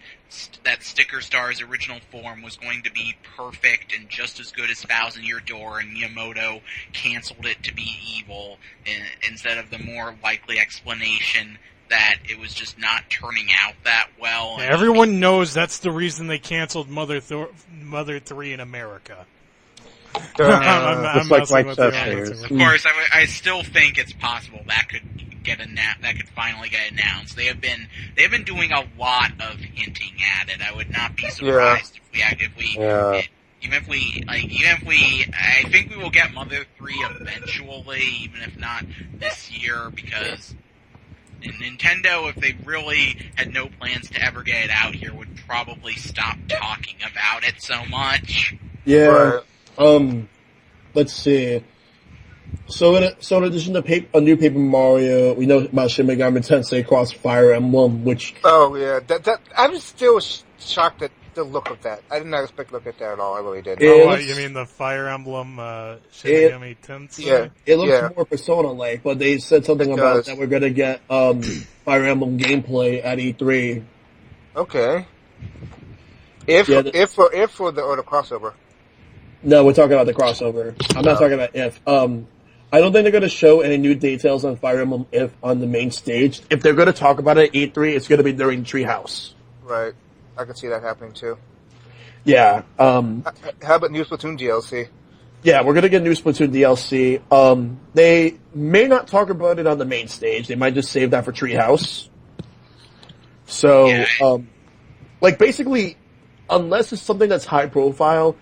Sticker Star's original form was going to be perfect and just as good as 1,000-Year Door, and Miyamoto canceled it to be evil instead of the more likely explanation that it was just not turning out that well. yeah, everyone knows that's the reason they canceled Mother 3 in America. I'm Just like messing Mike with you, I'm Chester. messing with Of you. course, I still think it's possible that could finally get announced. They have been doing a lot of hinting at it. I would not be surprised if we Even if we, I think we will get Mother 3 eventually, even if not this year, because Nintendo, if they really had no plans to ever get it out here, would probably stop talking about it so much. Yeah. Let's see. So in addition to a new Paper Mario, we know about Shin Megami Tensei Cross Fire Emblem, which... Oh, yeah. That I'm still shocked at the look of that. I did not expect to look at that at all. I really did. Oh, what, you mean the Fire Emblem Shin Megami Tensei? Yeah. It looks more Persona-like, but they said something about that we're going to get Fire Emblem gameplay at E3. Okay. If for the crossover. No, we're talking about the crossover. I'm not talking about if. I don't think they're going to show any new details on Fire Emblem if on the main stage. If they're going to talk about it at E3, it's going to be during Treehouse. Right. I could see that happening too. Yeah. How about new Splatoon DLC? Yeah, we're going to get new Splatoon DLC. They may not talk about it on the main stage. They might just save that for Treehouse. So, basically, unless it's something that's high profile,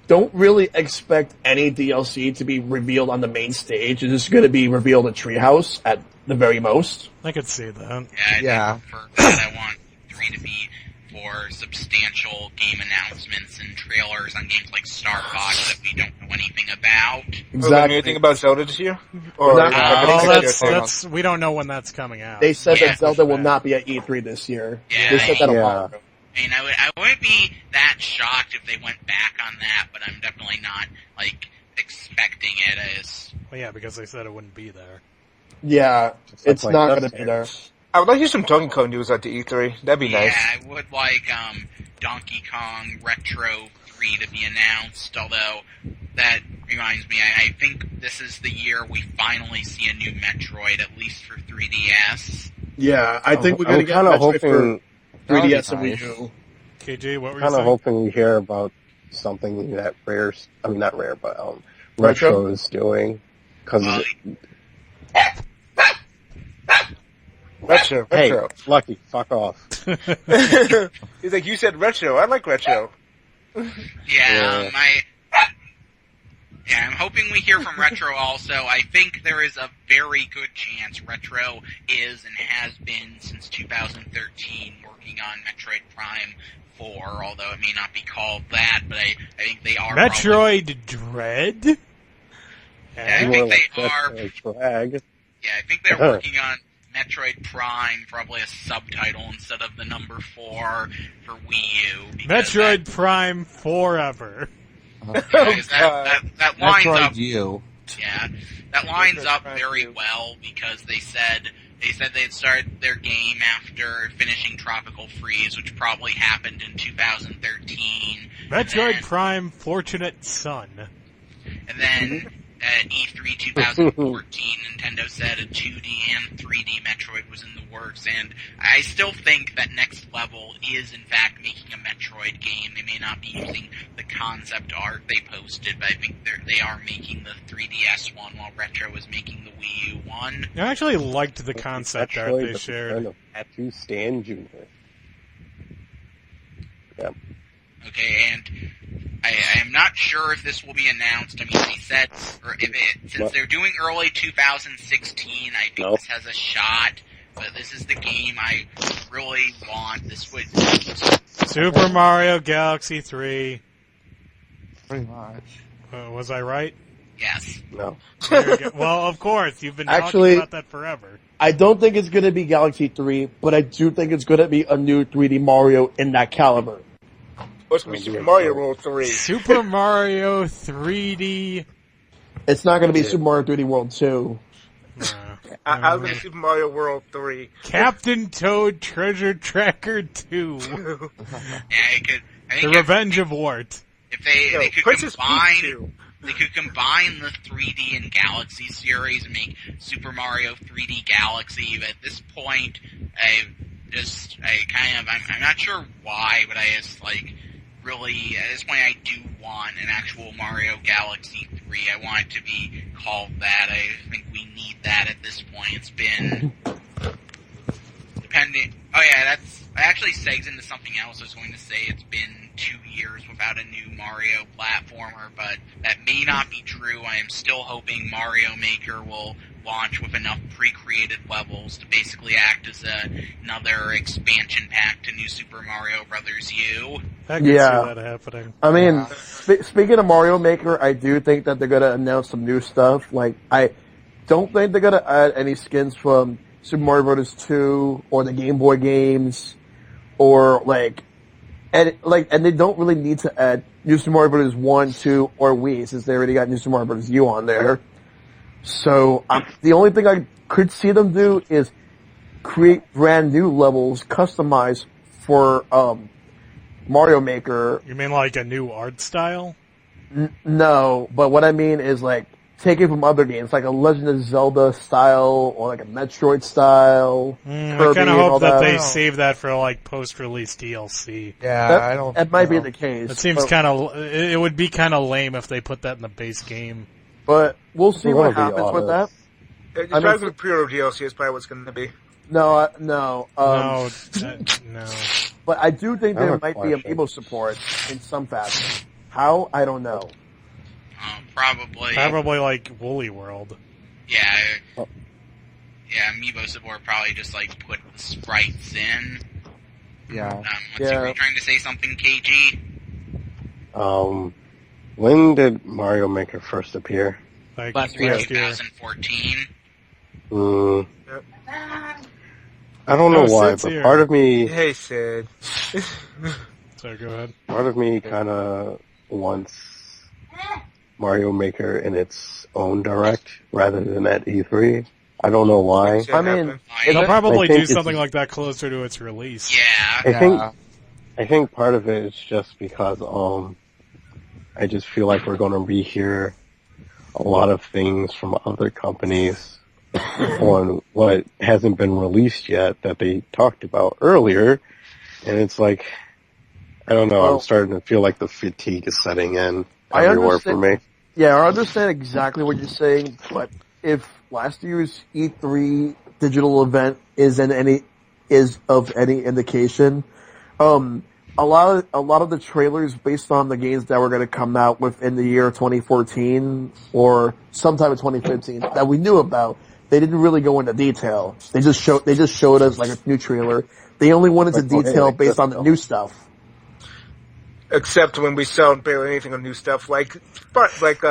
don't really expect any DLC to be revealed on the main stage. It's just going to be revealed at Treehouse at the very most. I could see that. Yeah. For that, I want 3 to be for substantial game announcements and trailers on games like Star Fox that we don't know anything about. Exactly. Anything about Zelda this year? Or that's we don't know when that's coming out. They said that Zelda will not be at E3 this year. Yeah, they said that a while ago. I mean, I wouldn't be that shocked if they went back on that, but I'm definitely not, expecting it as... Well, yeah, because they said it wouldn't be there. Yeah, it's not going to be there. I would like to hear some Donkey Kong news at the E3. That'd be nice. Yeah, I would like, Donkey Kong Retro 3 to be announced, although that reminds me, I think this is the year we finally see a new Metroid, at least for 3DS. Yeah, I think we're going to get Metroid for 3DS and Wii U. KG, what were you saying? Kind of hoping we hear about something that not Rare, but Retro is doing. Cause Retro. Hey, Lucky, fuck off. He's like, you said Retro. I like Retro. Yeah, I'm hoping we hear from Retro also. I think there is a very good chance Retro is and has been since 2013 working on Metroid Prime 4, although it may not be called that, but I think they are... Metroid Dread? Yeah, I think they are... Drag. Yeah, I think they're working on Metroid Prime, probably a subtitle instead of the number 4 for Wii U. Metroid Prime Forever. That lines Metroid up. U. Yeah, that lines up very well because they said they'd started their game after finishing Tropical Freeze, which probably happened in 2013. Metroid Prime Fortunate Son. And then at E3 2014, Nintendo said a 2D and 3D Metroid was in the works, and I still think that Next Level is in fact making a Metroid game. They may not be using the concept art they posted, but I think they are making the 3DS one while Retro is making the Wii U one. I actually liked the concept art they shared. Tattoo Stan Jr. Yeah. Okay, and I am not sure if this will be announced. I mean, they said, since they're doing early 2016, I think this has a shot, but this is the game I really want. This would... Super Mario Galaxy 3. Pretty much. Was I right? Yes. No. Well, of course. You've been Actually, talking about that forever. I don't think it's going to be Galaxy 3, but I do think it's going to be a new 3D Mario in that caliber. What's going to be Super Mario World 3? Super Mario 3D... It's not going to be Super Mario 3D World 2. I was going to Super Mario World 3. Captain Toad Treasure Tracker 2. Yeah, The Revenge of Wart. If they could combine the 3D and Galaxy series and make Super Mario 3D Galaxy, but at this point, I'm not sure why, but really, at this point I do want an actual Mario Galaxy 3. I want it to be called that. I think we need that at this point. It's been... depending... Oh yeah, that actually segs into something else I was going to say. It's been 2 years without a new Mario platformer, but that may not be true. I am still hoping Mario Maker will launch with enough pre-created levels to basically act as another expansion pack to New Super Mario Bros. U. I can Yeah. see that happening. I mean, speaking of Mario Maker, I do think that they're gonna announce some new stuff. Like, I don't think they're gonna add any skins from Super Mario Bros. 2 or the Game Boy games, or and they don't really need to add New Super Mario Bros. 1, 2, or Wii, since they already got New Super Mario Bros. U on there. So, the only thing I could see them do is create brand new levels customized for, Mario Maker. You mean like a new art style? No, but what I mean is take it from other games, like a Legend of Zelda style or like a Metroid style. I Kirby kind of and all hope that they Oh. save that for post-release DLC. Yeah, I don't. That might be know. the case. It seems but, kind of. It would be kind of lame if they put that in the base game. but we'll see We're what gonna be happens with that. honest. It's I mean, probably pre-order DLC is probably what's going to be. No. No, no. But I do think I there have a might be question. amiibo support in some fashion. How? I don't know. Probably. like Woolly World. Yeah. Oh. Yeah, Amiibo support probably just put the sprites in. Yeah. Let's see, Yeah. were you trying to say something, KG? When did Mario Maker first appear? Like Last year. 2014. I don't know No, why, Sid's but here. part of me Hey, Sid. So go ahead. kind of wants Mario Maker in its own direct rather than at E3. I don't know why. Shit I mean, happened. They'll probably I think do it's- something like that closer to its release. Yeah. I think part of it is just because I just feel like we're going to rehear a lot of things from other companies on what hasn't been released yet that they talked about earlier, and it's like, I don't know, Well, I'm starting to feel like the fatigue is setting in I everywhere for understand- me. Yeah, I understand exactly what you're saying, but if last year's E3 digital event is of any indication, a lot of the trailers based on the games that were going to come out within the year 2014 or sometime in 2015 that we knew about, they didn't really go into detail. They just showed us like a new trailer. They only went into detail based on the new stuff. Except when we don't barely anything on new stuff like Project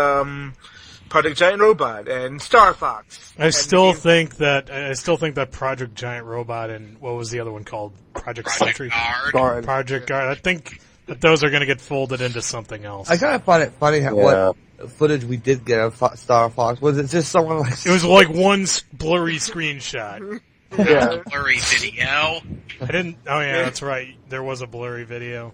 Giant Robot and Star Fox. I still think that Project Giant Robot and what was the other one called? Project Sentry? Guard. Project Guard. I think that those are going to get folded into something else. I kind of find it funny how, what footage we did get of Star Fox. Was it just someone like... It was like one blurry screenshot. Yeah. Blurry video. I didn't. Oh yeah, that's right. There was a blurry video.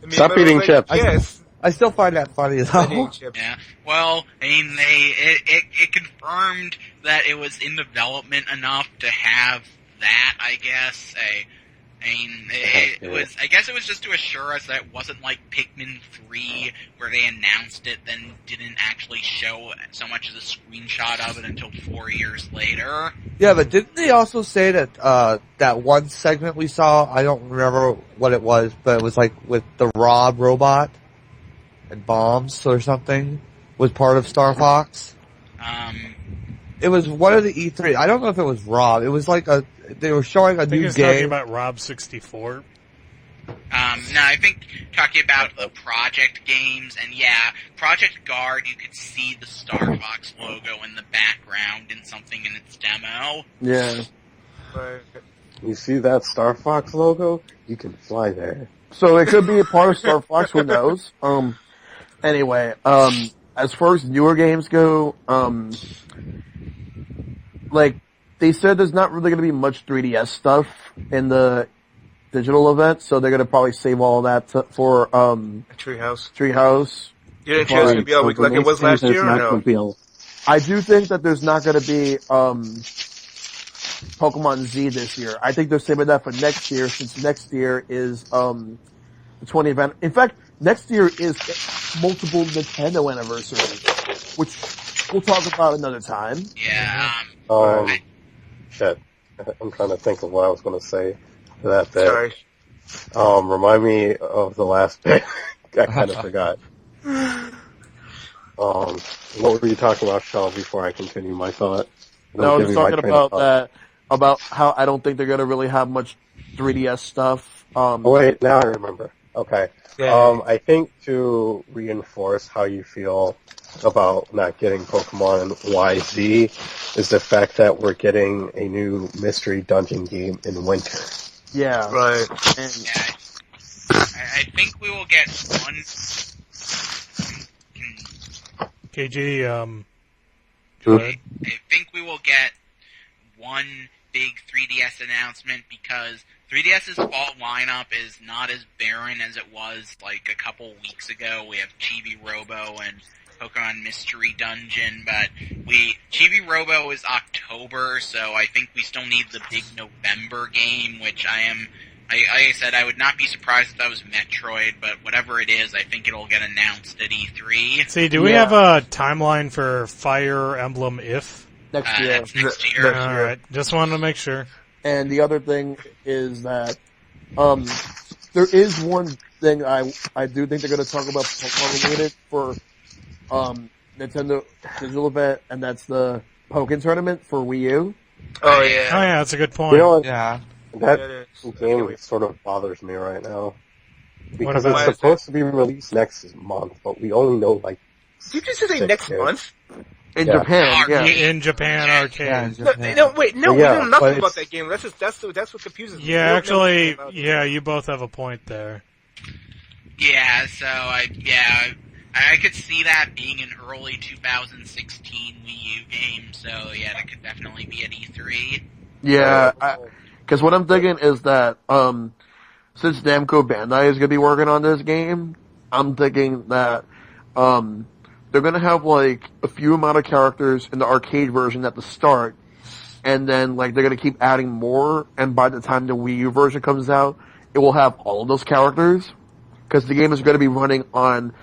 I mean, Stop but eating chips. Yes. I still find that funny as I eat hell. chips. Yeah. Well, I mean, it confirmed that it was in development enough to have that. I guess. It was. I guess it was just to assure us that it wasn't like Pikmin 3, where they announced it, then didn't actually show so much as a screenshot of it until 4 years later. Yeah, but didn't they also say that that one segment we saw, I don't remember what it was, but it was like with the Rob robot and bombs or something, was part of Star Fox? It was one of the E3. I don't know if it was Rob. It was like they were showing a I think new he's talking game. about Rob 64. No, I think talking about the Project games, and yeah, Project Guard, you could see the Star Fox logo in the background in something in its demo. Yeah. But You see that Star Fox logo? You can fly there. So it could be a part of Star Fox, who knows? Anyway, as far as newer games go, like, they said there's not really going to be much 3DS stuff in the digital event, so they're going to probably save all that for, Treehouse. Treehouse. You didn't think it was going to be all week like it was last year, or no? I do think that there's not going to be, Pokemon Z this year. I think they're saving that for next year, since next year is, the 20th. In fact, next year is multiple Nintendo anniversary, which we'll talk about another time. Yeah, Shit. I'm trying to think of what I was going to say to that bit. Sorry. Remind me of the last bit. I kind of forgot. What were you talking about, Shaw, before I continue my thought? No, I was talking about that, about how I don't think they're going to really have much 3DS stuff. Oh wait, now I remember. Okay. Yeah. I think to reinforce how you feel about not getting Pokemon YZ is the fact that we're getting a new mystery dungeon game in winter. Yeah. Right. And I think we will get one. KG, go ahead. I think we will get one big 3DS announcement because 3DS's fall lineup is not as barren as it was like a couple weeks ago. We have Chibi Robo and Pokemon Mystery Dungeon, but Chibi Robo is October, so I think we still need the big November game, which like I said, I would not be surprised if that was Metroid, but whatever it is, I think it'll get announced at E3. See, do we have a timeline for Fire Emblem If? next year. That's next year. Alright, just wanted to make sure. And the other thing is that there is one thing I do think they're going to talk about Pokemon related for Nintendo Digital Event, and that's the Pokken Tournament for Wii U. Oh Oh yeah. yeah, that's a good point. You know what? Yeah. That Yeah, it is. game sort of bothers me right now. Because about it's it? supposed to be released next month, but we only know like Did you just say next Yeah. month? In Yeah. Japan, yeah. In Japan arcade. Yeah, in No, Japan. no, wait, no, Well, we yeah, know but nothing it's- about that game. That's what confuses me. Yeah, We don't know actually, anything about it. yeah, you both have a point there. Yeah, so I could see that being an early 2016 Wii U game, so yeah, that could definitely be at E3. Yeah, because what I'm thinking is that since Namco Bandai is going to be working on this game, I'm thinking that they're going to have like a few amount of characters in the arcade version at the start, and then like they're going to keep adding more, and by the time the Wii U version comes out, it will have all of those characters, because the game is going to be running on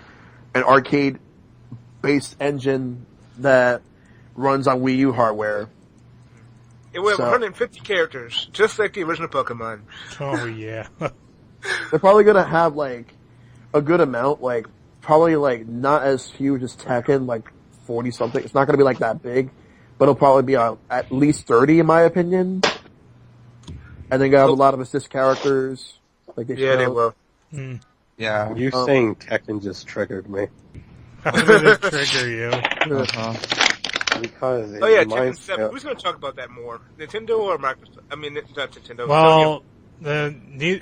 an arcade-based engine that runs on Wii U hardware. It will have So- 150 characters, just like the original Pokemon. Oh yeah. They're probably gonna have like a good amount, like probably like not as huge as Tekken, like 40 something. It's not gonna be like that big, but it'll probably be at least 30 in my opinion. And then gonna have a lot of assist characters. Like they Yeah, they show. will. Hmm. Yeah. you saying Tekken just triggered me. How did it trigger you? Uh-huh. Because it Oh yeah, Tekken reminds 7. Who's going to talk about that more? Nintendo or Microsoft? I mean, not Nintendo. Well, That's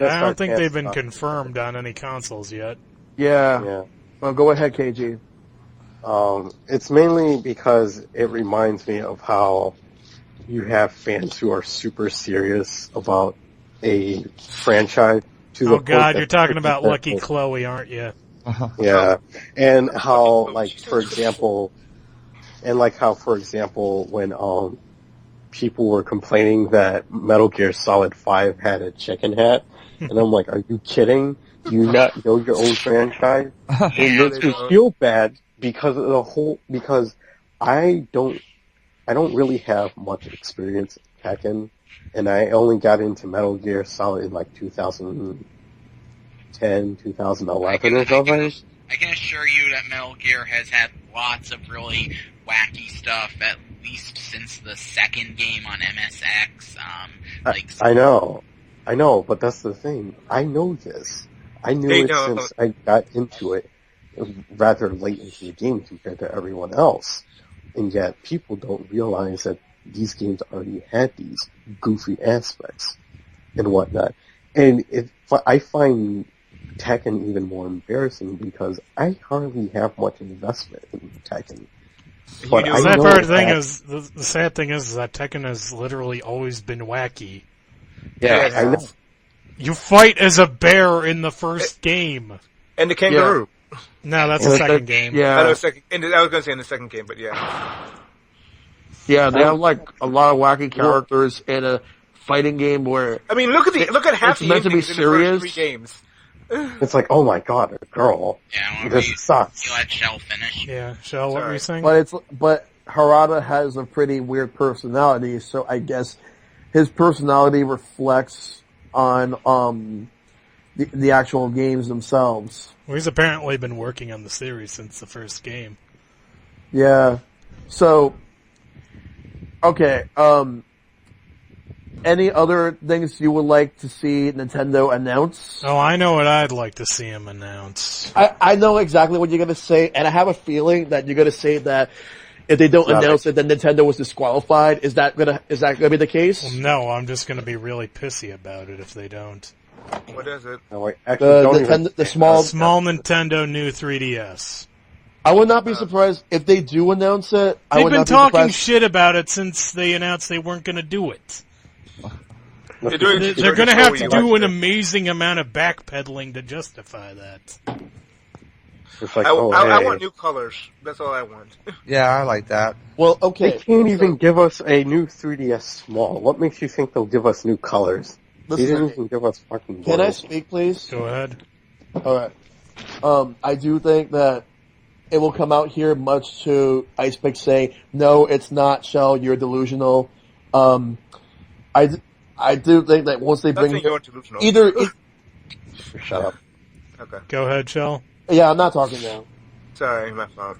I don't think our they've been chance. confirmed on any consoles yet. Yeah. yeah. Well, go ahead, KG. It's mainly because it reminds me of how you have fans who are super serious about a franchise. To the Oh point god, that you're talking about 50% Lucky Chloe, aren't you? Uh-huh. Yeah, and how, Oh, like, she's for so example, when people were complaining that Metal Gear Solid 5 had a chicken hat, and I'm like, are you kidding? Do you not know your own franchise? It makes me feel bad because of because I don't really have much experience in Tekken, and I only got into Metal Gear Solid in like 2010, 2011 or something. I can assure you that Metal Gear has had lots of really wacky stuff, at least since the second game on MSX. I know, but that's the thing. I know this. I knew They it know. since I got into it rather late into the game compared to everyone else. And yet people don't realize that these games already had these goofy aspects and whatnot. And I find Tekken even more embarrassing because I hardly have much investment in Tekken. But do. I The sad know part thing that- is, the sad thing is that Tekken has literally always been wacky. yeah, I know. You fight as a bear in the first game. And the kangaroo. No, that's Yeah, the second game. I Yeah. know second. I was going to say in the second game, but yeah. Yeah, they have like a lot of wacky characters in a fighting game where I mean, look at half It's the meant to be endings in the first serious. 3 games. It's like, oh my god, a girl. Yeah, This sucks. you let Shell finish. Yeah, Shell, what were you saying? but Harada has a pretty weird personality, so I guess his personality reflects on the actual games themselves. Well, he's apparently been working on the series since the first game. Yeah. So, okay. Any other things you would like to see Nintendo announce? Oh, I know what I'd like to see him announce. I know exactly what you're going to say, and I have a feeling that you're going to say that if they don't announce it, then Nintendo was disqualified. Is that gonna be the case? Well, no, I'm just going to be really pissy about it if they don't. What is it? No, wait, actually, don't even- The small. Small Nintendo new 3DS. I would not be surprised if they do announce it. I They've would been not be talking surprised. shit about it since they announced they weren't going to do it. They're doing it They're going to have to do an watch it. amazing amount of backpedaling to justify that. It's like, I hey. want new colors. That's all I want. Yeah, I like that. Well, They okay. can't even give us a new 3DS small. What makes you think they'll give us new colors? They Listen, didn't even give us fucking Can I blue. speak, please? Go ahead. All right. I do think that it will come out here much to Icepick say, no, it's not, Shell, you're delusional. I do think that once they bring Nothing you're delusional. Shut up. Okay. Go ahead, Shell. yeah, I'm not talking now. Sorry, my fault.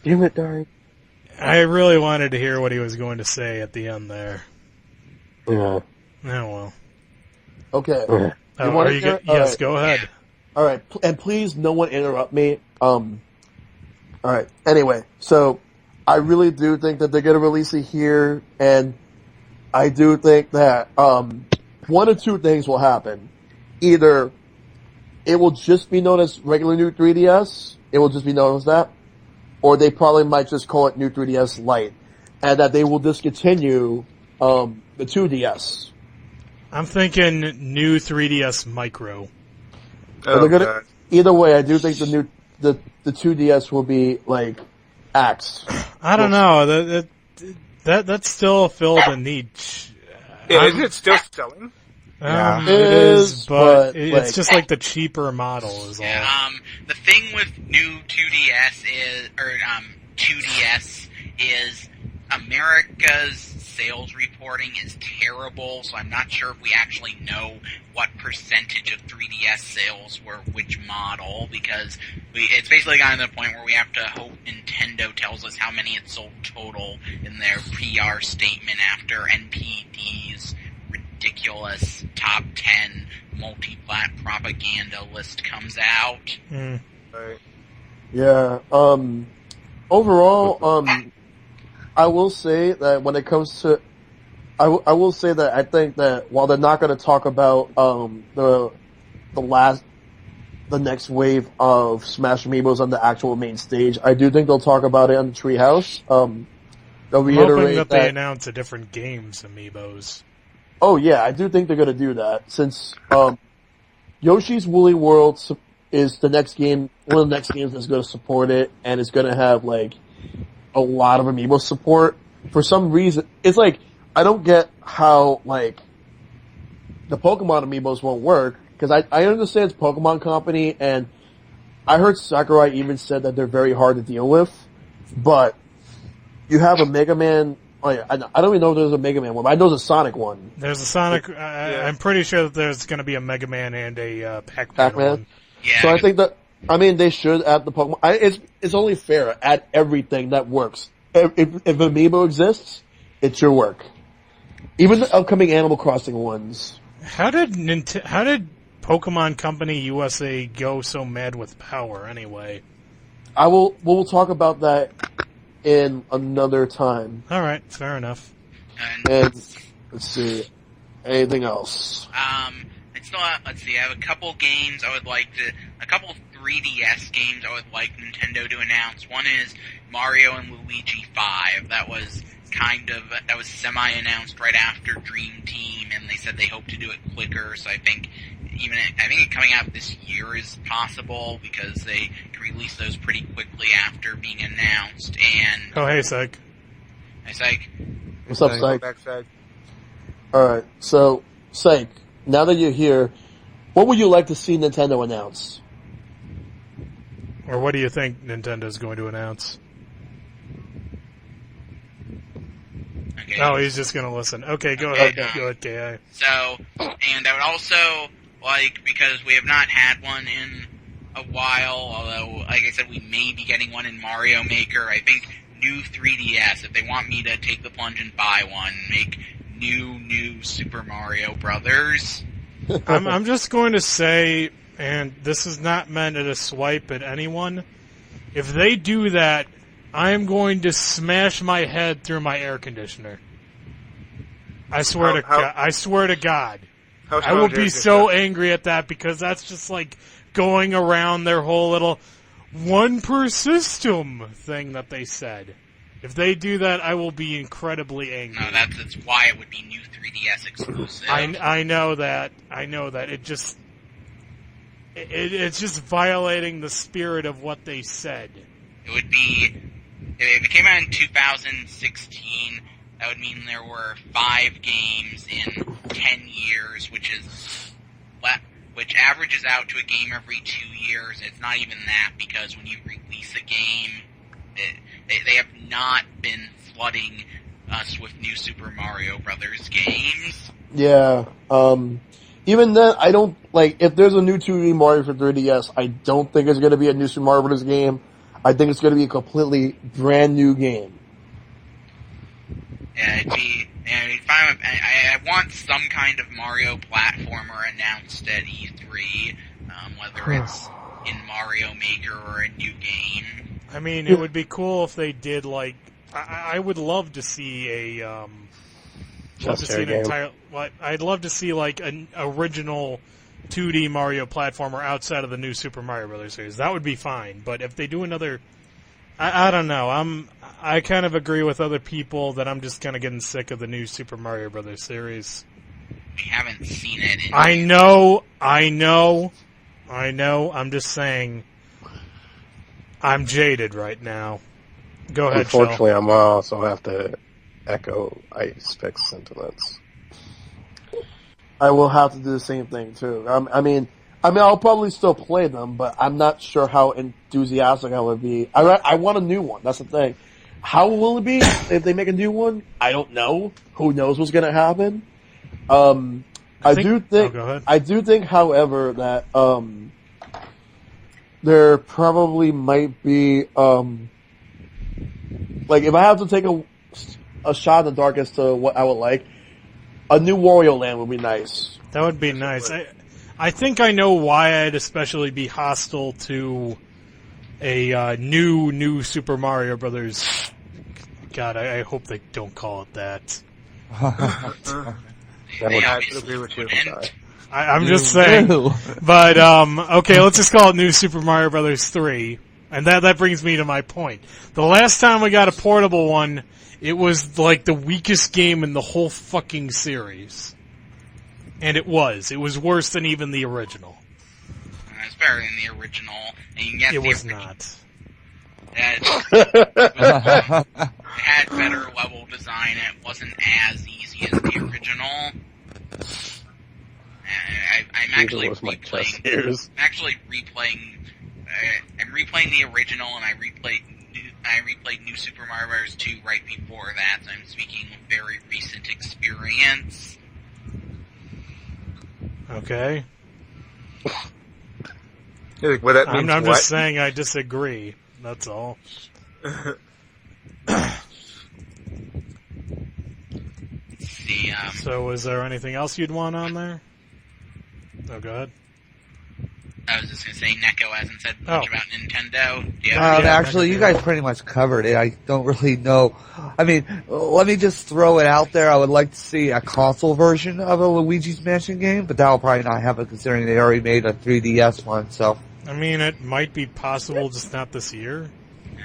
Damn it, Dari. I really wanted to hear what he was going to say at the end there. Yeah. Oh, well. Okay. Yeah. Oh, wanna are you hear- go- yes, alright. go ahead. All right, and please, no one interrupt me. All right. Anyway, so I really do think that they're gonna release it here, and I do think that one of two things will happen. Either it will just be known as regular new 3DS, it will just be known as that, or they probably might just call it new 3DS Lite, and that they will discontinue the 2DS. I'm thinking new 3DS Micro. But they're gonna, either way, I do think the 2DS will be like axed. I don't know. That still filled a niche. Yeah, isn't it still selling? Yeah. It It is, is, but but, it's like- just like the cheaper model is all. The thing with new 2DS is, or 2DS is America's sales reporting is terrible, so I'm not sure if we actually know what percentage of 3DS sales were which model, because it's basically gotten to the point where we have to hope Nintendo tells us how many it sold total in their PR statement after NPD's ridiculous top 10 multi-plat propaganda list comes out. Mm. Right. Yeah. Overall, I will say that when it comes to, I will say that I think that while they're not going to talk about the next wave of Smash Amiibos on the actual main stage, I do think they'll talk about it on the Treehouse. They'll I'm hoping reiterate that they announce a different games Amiibos. Oh yeah, I do think they're going to do that since Yoshi's Woolly World is the next game, one of the next games that's going to support it, and it's going to have like a lot of Amiibo support. For some reason, it's like I don't get how like the Pokemon Amiibos won't work because I understand it's Pokemon Company, and I heard Sakurai even said that they're very hard to deal with, but you have a Mega Man. Oh yeah, I don't even know if there's a Mega Man one, but I know there's a Sonic one. There's a Sonic. I'm pretty sure that there's going to be a Mega Man and a Pac-Man. Pac-Man? one. Yeah, So I think that, I mean, they should add the Pokemon. It's only fair. Add everything that works. If Amiibo exists, it should work. Even the upcoming Animal Crossing ones. How did Pokemon Company USA go so mad with power anyway? We'll talk about that in another time. All right, fair enough. And let's see, anything else? It's not, let's see, I have a couple games I would like to, a couple 3DS games I would like Nintendo to announce. One is Mario and Luigi 5. That was semi-announced right after Dream Team, and they said they hope to do it quicker, so I think it coming out this year is possible, because they can release those pretty quickly after being announced, and... Oh, hey, Psych. I was like, What's up, Psych? Backside. Alright, so, Psych, now that you're here, what would you like to see Nintendo announce? Or what do you think Nintendo's going to announce? okay, Okay. Oh, he's just gonna listen. Okay, go ahead. Okay. Go ahead, Ki. So, and I would also like, because we have not had one in a while, although, like I said, we may be getting one in Mario Maker. I think new 3DS, if they want me to take the plunge and buy one, make new Super Mario Brothers. I'm just going to say, and this is not meant as a swipe at anyone, if they do that, I am going to smash my head through my air conditioner. I swear I swear to God. I will be so angry at that, because that's just like going around their whole little one per system thing that they said. If they do that, I will be incredibly angry. No, that's why it would be new 3DS exclusive. I know that. I know that. It's just violating the spirit of what they said. It would be, if it came out in 2016, that would mean there were 5 games in 10 years, which averages out to a game every 2 years. It's not even that, because when you release a game, they have not been flooding us with new Super Mario Brothers games. Yeah. Even then, I don't, like, if there's a new 2D Mario for 3DS, I don't think it's going to be a new Super Mario Bros. Game. I think it's going to be a completely brand new game. Yeah, it'd be fine with, I want some kind of Mario platformer announced at E3, whether it's in Mario Maker or a new game. I mean, it would be cool if they did, like, I would love to see a, I'd love to see, like, an original 2D Mario platformer outside of the new Super Mario Brothers series. That would be fine, but if they do another, I don't know, I kind of agree with other people that I'm just kind of getting sick of the new Super Mario Brothers series. We haven't seen it in I know, I'm just saying, I'm jaded right now. Go ahead, Unfortunately, I also have to echo Ice Fix sentiments. I will have to do the same thing too. I mean, I'll probably still play them, but I'm not sure how enthusiastic I would be. I want a new one. That's the thing. How will it be if they make a new one? I don't know. Who knows what's going to happen? I do think, however, that there probably might be like, if I have to take a shot in the dark as to what I would like, a new Wario Land would be nice. That would be nice. I think I know why I'd especially be hostile to a new Super Mario Brothers. God, I hope they don't call it that. I agree with you. I'm just saying. But, okay, let's just call it New Super Mario Brothers 3. And that brings me to my point. The last time we got a portable one, it was like the weakest game in the whole fucking series. And it was. It was worse than even the original. It's better than the original. And you can get it was not. It had better level design. It wasn't as easy as the original. I'm actually replaying. I'm replaying the original, and I replayed New Super Mario Bros. 2 right before that. So I'm speaking of very recent experience. Okay. Well, that means I'm just saying I disagree. That's all. So is there anything else you'd want on there? Oh, go ahead. I was just going to say, Neko hasn't said much about Nintendo. Actually, you guys pretty much covered it. I don't really know. I mean, let me just throw it out there. I would like to see a console version of a Luigi's Mansion game, but that will probably not happen considering they already made a 3DS one, so. I mean, it might be possible, just not this year.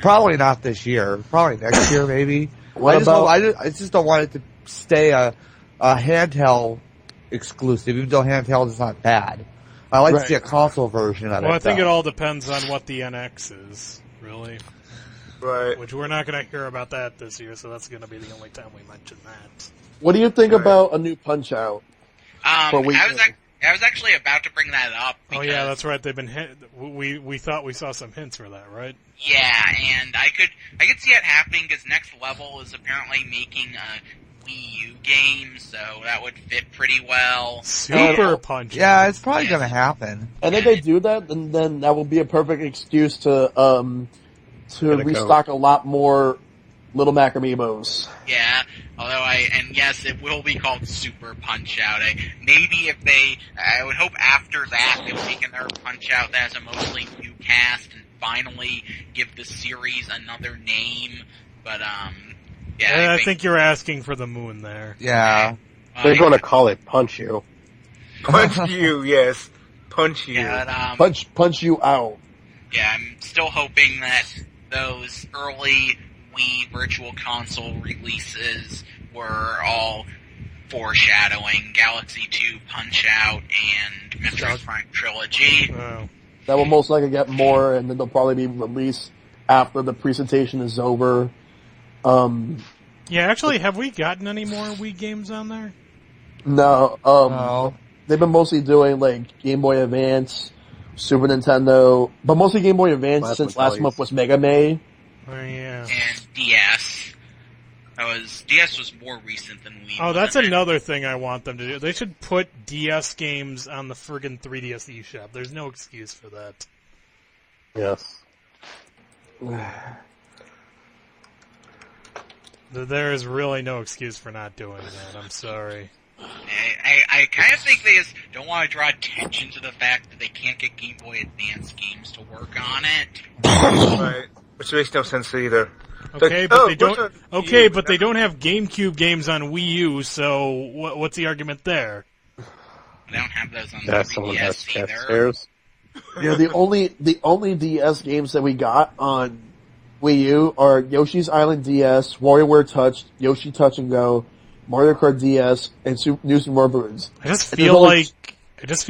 Probably not this year. Probably next year, maybe. I just don't want it to stay a handheld exclusive, even though handheld is not bad. I like to see a console version of it. Well, I think it all depends on what the NX is, really. Right. Which we're not going to hear about that this year, so that's going to be the only time we mention that. What do you think about a new Punch-Out? I was actually about to bring that up. Oh yeah, that's right. They've been we thought we saw some hints for that, right? Yeah, and I could see it happening because Next Level is apparently making a Wii U game, so that would fit pretty well. Super Punch. Yeah, it's probably gonna happen. And if they do that, then that will be a perfect excuse to restock a lot more Little Mac amiibos. Yeah, although yes, it will be called Super Punch-Out. Maybe if I would hope after that they've taken their Punch-Out that has a mostly new cast and finally give the series another name. But, yeah. I think you're asking for the moon there. Yeah. They're going to call it Punch You. Punch you, yes. Punch you. Yeah, but, Punch you out. yeah, I'm still hoping that those early Wii Virtual Console releases were all foreshadowing Galaxy 2 Punch-Out and Metroid Prime Trilogy. Oh. That will most likely get more, and then they'll probably be released after the presentation is over. Yeah, actually, have we gotten any more Wii games on there? No, No. they've been mostly doing like Game Boy Advance, Super Nintendo, but mostly Game Boy Advance since last month was Mega May. Oh, yeah. And DS. DS was more recent than Wii. Oh, that's wasn't it? another thing I want them to do. They should put DS games on the friggin' 3DS eShop. There's no excuse for that. Yes. There is really no excuse for not doing that. I'm sorry. I kind of think they just don't want to draw attention to the fact that they can't get Game Boy Advance games to work on it. Right. Which makes no sense either. Okay, Like, but oh, they don't. what's a- Okay, but they don't have GameCube games on Wii U. So what's the argument there? They don't have those on Yeah, the someone has 3DS chest either. hairs. Yeah, the only DS games that we got on Wii U are Yoshi's Island DS, WarioWare Touch, Yoshi Touch and Go, Mario Kart DS, and New Super Mario Bros. I just And there's feel only-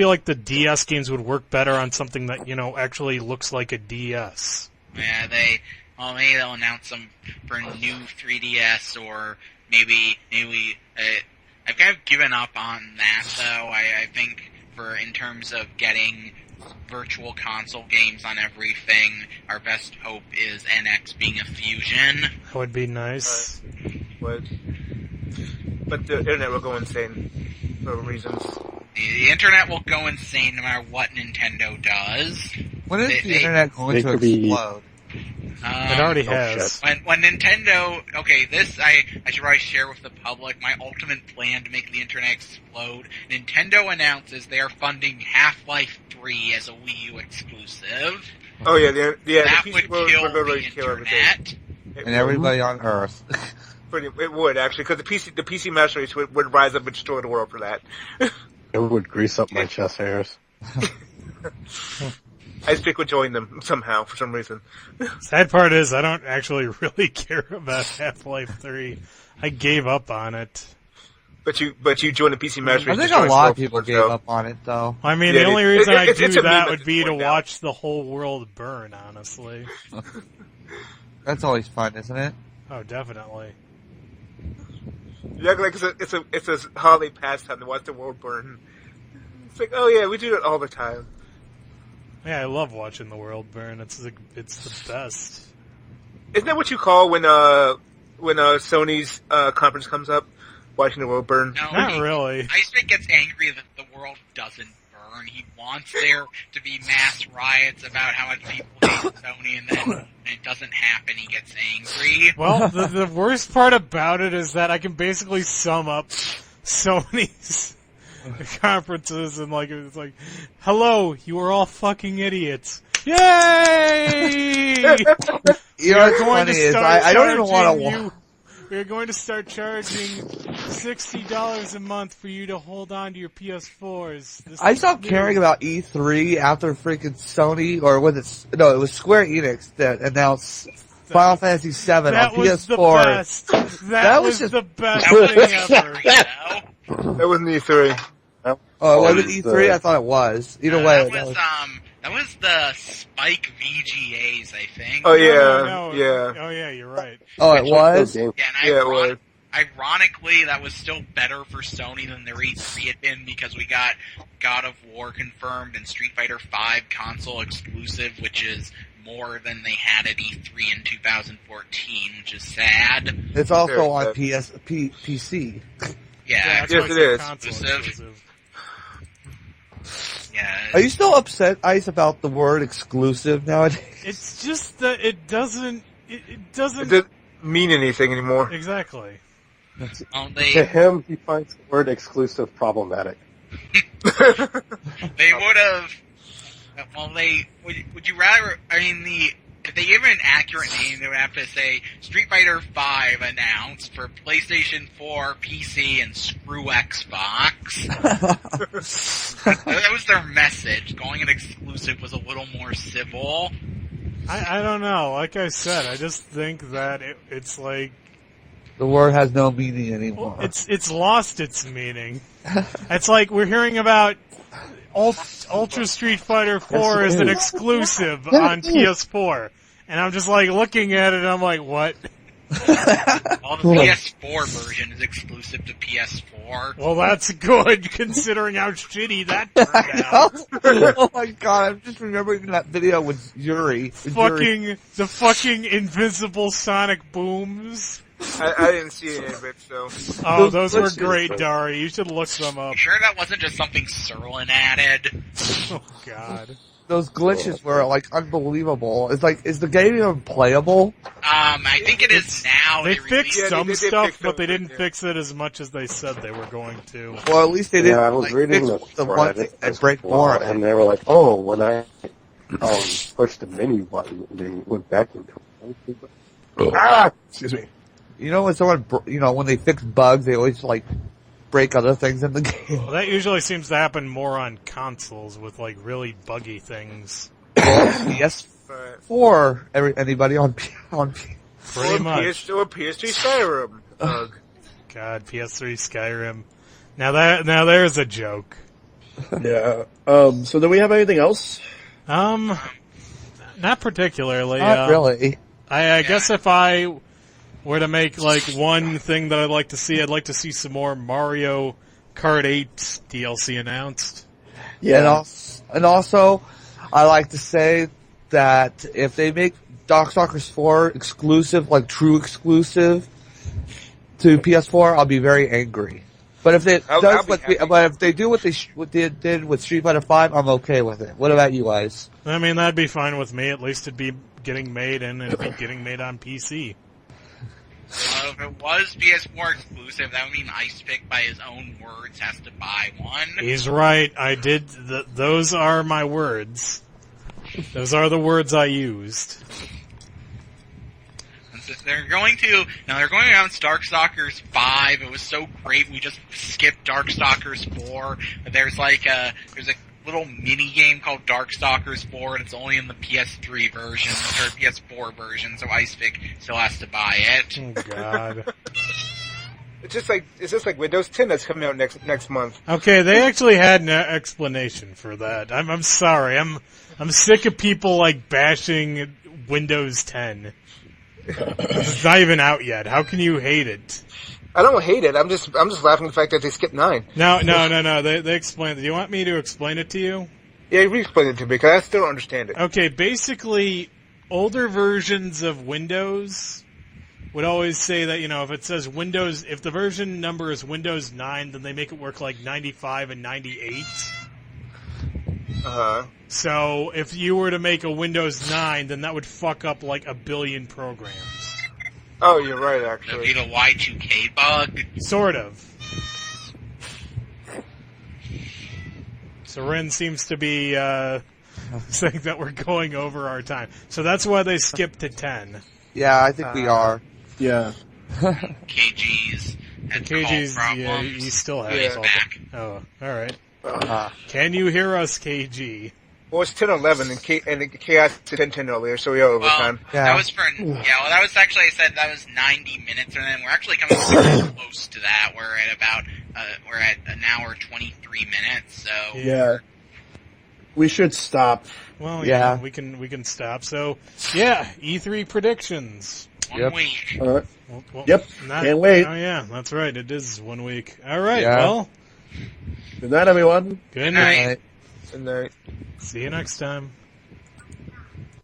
like the DS games would work better on something that actually looks like a DS. Yeah, maybe they'll announce them for a new 3DS, or maybe I've kind of given up on that though. I think in terms of getting virtual console games on everything, our best hope is NX being a fusion. That would be nice. But the internet will go insane for reasons. The internet will go insane no matter what Nintendo does. When is They- the internet going they to could be- explode? It already oh, has. When Nintendo, okay, this I should probably share with the public my ultimate plan to make the internet explode. Nintendo announces they are funding Half-Life 3 as a Wii U exclusive. Oh yeah, the That PC would would kill literally the kill everything. internet. It And would. everybody on Earth. It would actually, because the PC Master Race would rise up and destroy the world for that. It would grease up my chest hairs. I just would join them somehow for some reason. Sad part is I don't actually really care about Half-Life 3. I gave up on it. But you join the PC Master I Race. think destroy a lot the of people world, gave so- up on it, though. I mean, Yeah, the only it- reason I it's do a meme that at would this be to point now. watch the whole world burn, honestly. That's always fun, isn't it? Oh, definitely. You act like it's a holiday pastime to watch the world burn. It's like, oh yeah, we do that all the time. Yeah, I love watching the world burn. It's the best. Isn't that what you call when Sony's conference comes up? Watching the world burn? No, Not really. Iceman gets angry that the world doesn't burn. He wants there to be mass riots about how much people hate Sony, and then when it doesn't happen, he gets angry. Well, the worst part about it is that I can basically sum up Sony's conferences and it's like, hello, you are all fucking idiots. Yay! You know what's funny is I don't even want to. We're going to start charging $60 a month for you to hold on to your PS4s. I stopped caring about E3 after freaking Sony, or was it? No, it was Square Enix that announced Final Fantasy VII on That was the PS4. best. That That was was the best That was thing ever. you know? That wasn't E3. Oh, was it was E3? I thought it was. Either way, That was the Spike VGAs, I think. Oh yeah, No. yeah. Oh yeah, you're right. oh, it was. Game. Yeah, and Yeah, it was. ironically, that was still better for Sony than their E3 had been because we got God of War confirmed and Street Fighter V console exclusive, which is more than they had at E3 in 2014, which is sad. It's also Very on sad. PC. Yeah, that's Yes, why it it's is. console Exclusive. exclusive. yeah. Are you still upset, Ice, about the word exclusive nowadays? It's just that it doesn't. It It doesn't doesn't mean anything anymore. exactly. Well, To they him, he finds the word exclusive problematic. they would have. Well, they would you rather? I mean, if they give it an accurate name, they would have to say Street Fighter V announced for PlayStation 4, PC, and screw Xbox. That was their message. Calling it exclusive was a little more civil. I don't know. Like I said, I just think that it's like The word has no meaning anymore. it's lost its meaning. It's like we're hearing about Ultra Street Fighter 4 Yes, as it an is. exclusive Yeah, on it is. PS4, and I'm just like looking at it, and I'm like, what? All the PS4 version is exclusive to PS4. Well, that's good considering how shitty that turned I out. know. Oh my god, I'm just remembering that video with Yuri. The fucking invisible sonic booms. I didn't see any of it, so. Oh, those were Let's do great, this. Dari. You should look them up. You sure that wasn't just something Serlin added? Oh God. Those glitches were like unbelievable. It's like, is the game even playable? I think it is now. They released- fixed Yeah, some they did stuff, fix but they some, didn't yeah. fix it as much as they said they were going to. Well, at least they didn't Yeah, I was like, reading fix the the one thing thread that break as well, more. and they were like, "Oh, when I pushed the menu button, they went back into it." Ah! Excuse me. You know, when someone, when they fix bugs, they always like break other things in the game. Well, that usually seems to happen more on consoles with like really buggy things. PS4, anybody on Pretty or much. Or PS3 Skyrim. Ugh. God, PS3 Skyrim. Now there's a joke. Yeah. So do we have anything else? Not particularly. Not really. I guess if I were to make like one thing that I'd like to see, I'd like to see some more Mario Kart 8 DLC announced. Yeah. And also, I like to say that if they make Darkstalkers 4 exclusive, like true exclusive to PS4, I'll be very angry. But if they I'll be happy. but if they do what they did with Street Fighter 5, I'm okay with it. What about you guys? I mean, that'd be fine with me. At least it'd be getting made and it'd be getting made on PC. If it was PS4 exclusive, that would mean Icepick, by his own words, has to buy one. He's right. I did. Those are my words. Those are the words I used. And so they're going to announce Darkstalkers 5. It was so great, we just skipped Darkstalkers 4. There's a little mini game called Darkstalkers 4, and it's only in the PS3 version or PS4 version, so Icepick still has to buy it. Oh God. It's just like Windows 10 that's coming out next month. Okay, they actually had an explanation for that. I'm sorry. I'm sick of people like bashing Windows 10. It's not even out yet. How can you hate it? I don't hate it. I'm just laughing at the fact that they skipped 9. No. They explained it. Do you want me to explain it to you? Yeah, re-explain it to me because I still don't understand it. Okay, basically, older versions of Windows would always say that, if it says Windows, if the version number is Windows 9, then they make it work like 95 and 98. So, if you were to make a Windows 9, then that would fuck up like a billion programs. Oh, you're right, It'll be actually. the Y2K bug. Sort of. So Ren seems to be saying that we're going over our time. So that's why they skipped to 10. Yeah, I think we are. Yeah. KG's had some KG's, problems. yeah, he still has He's all back. Oh, alright. Can you hear us, KG? Well, it's 10:11 and Chaos is 10:10 earlier, so we are over Well, time. Yeah. that was that was actually, I said that was 90 minutes, and then we're actually coming pretty close to that. We're at about, we're at an hour 23 minutes, so. Yeah. We should stop. Well, Yeah. we can stop. So, yeah, E3 predictions. 1 Yep. week. All right. Well, Yep, can't wait. Oh yeah, that's right. It is 1 week. All right. Yeah. Well, Good night, everyone. good night. night. Right. And See you next time.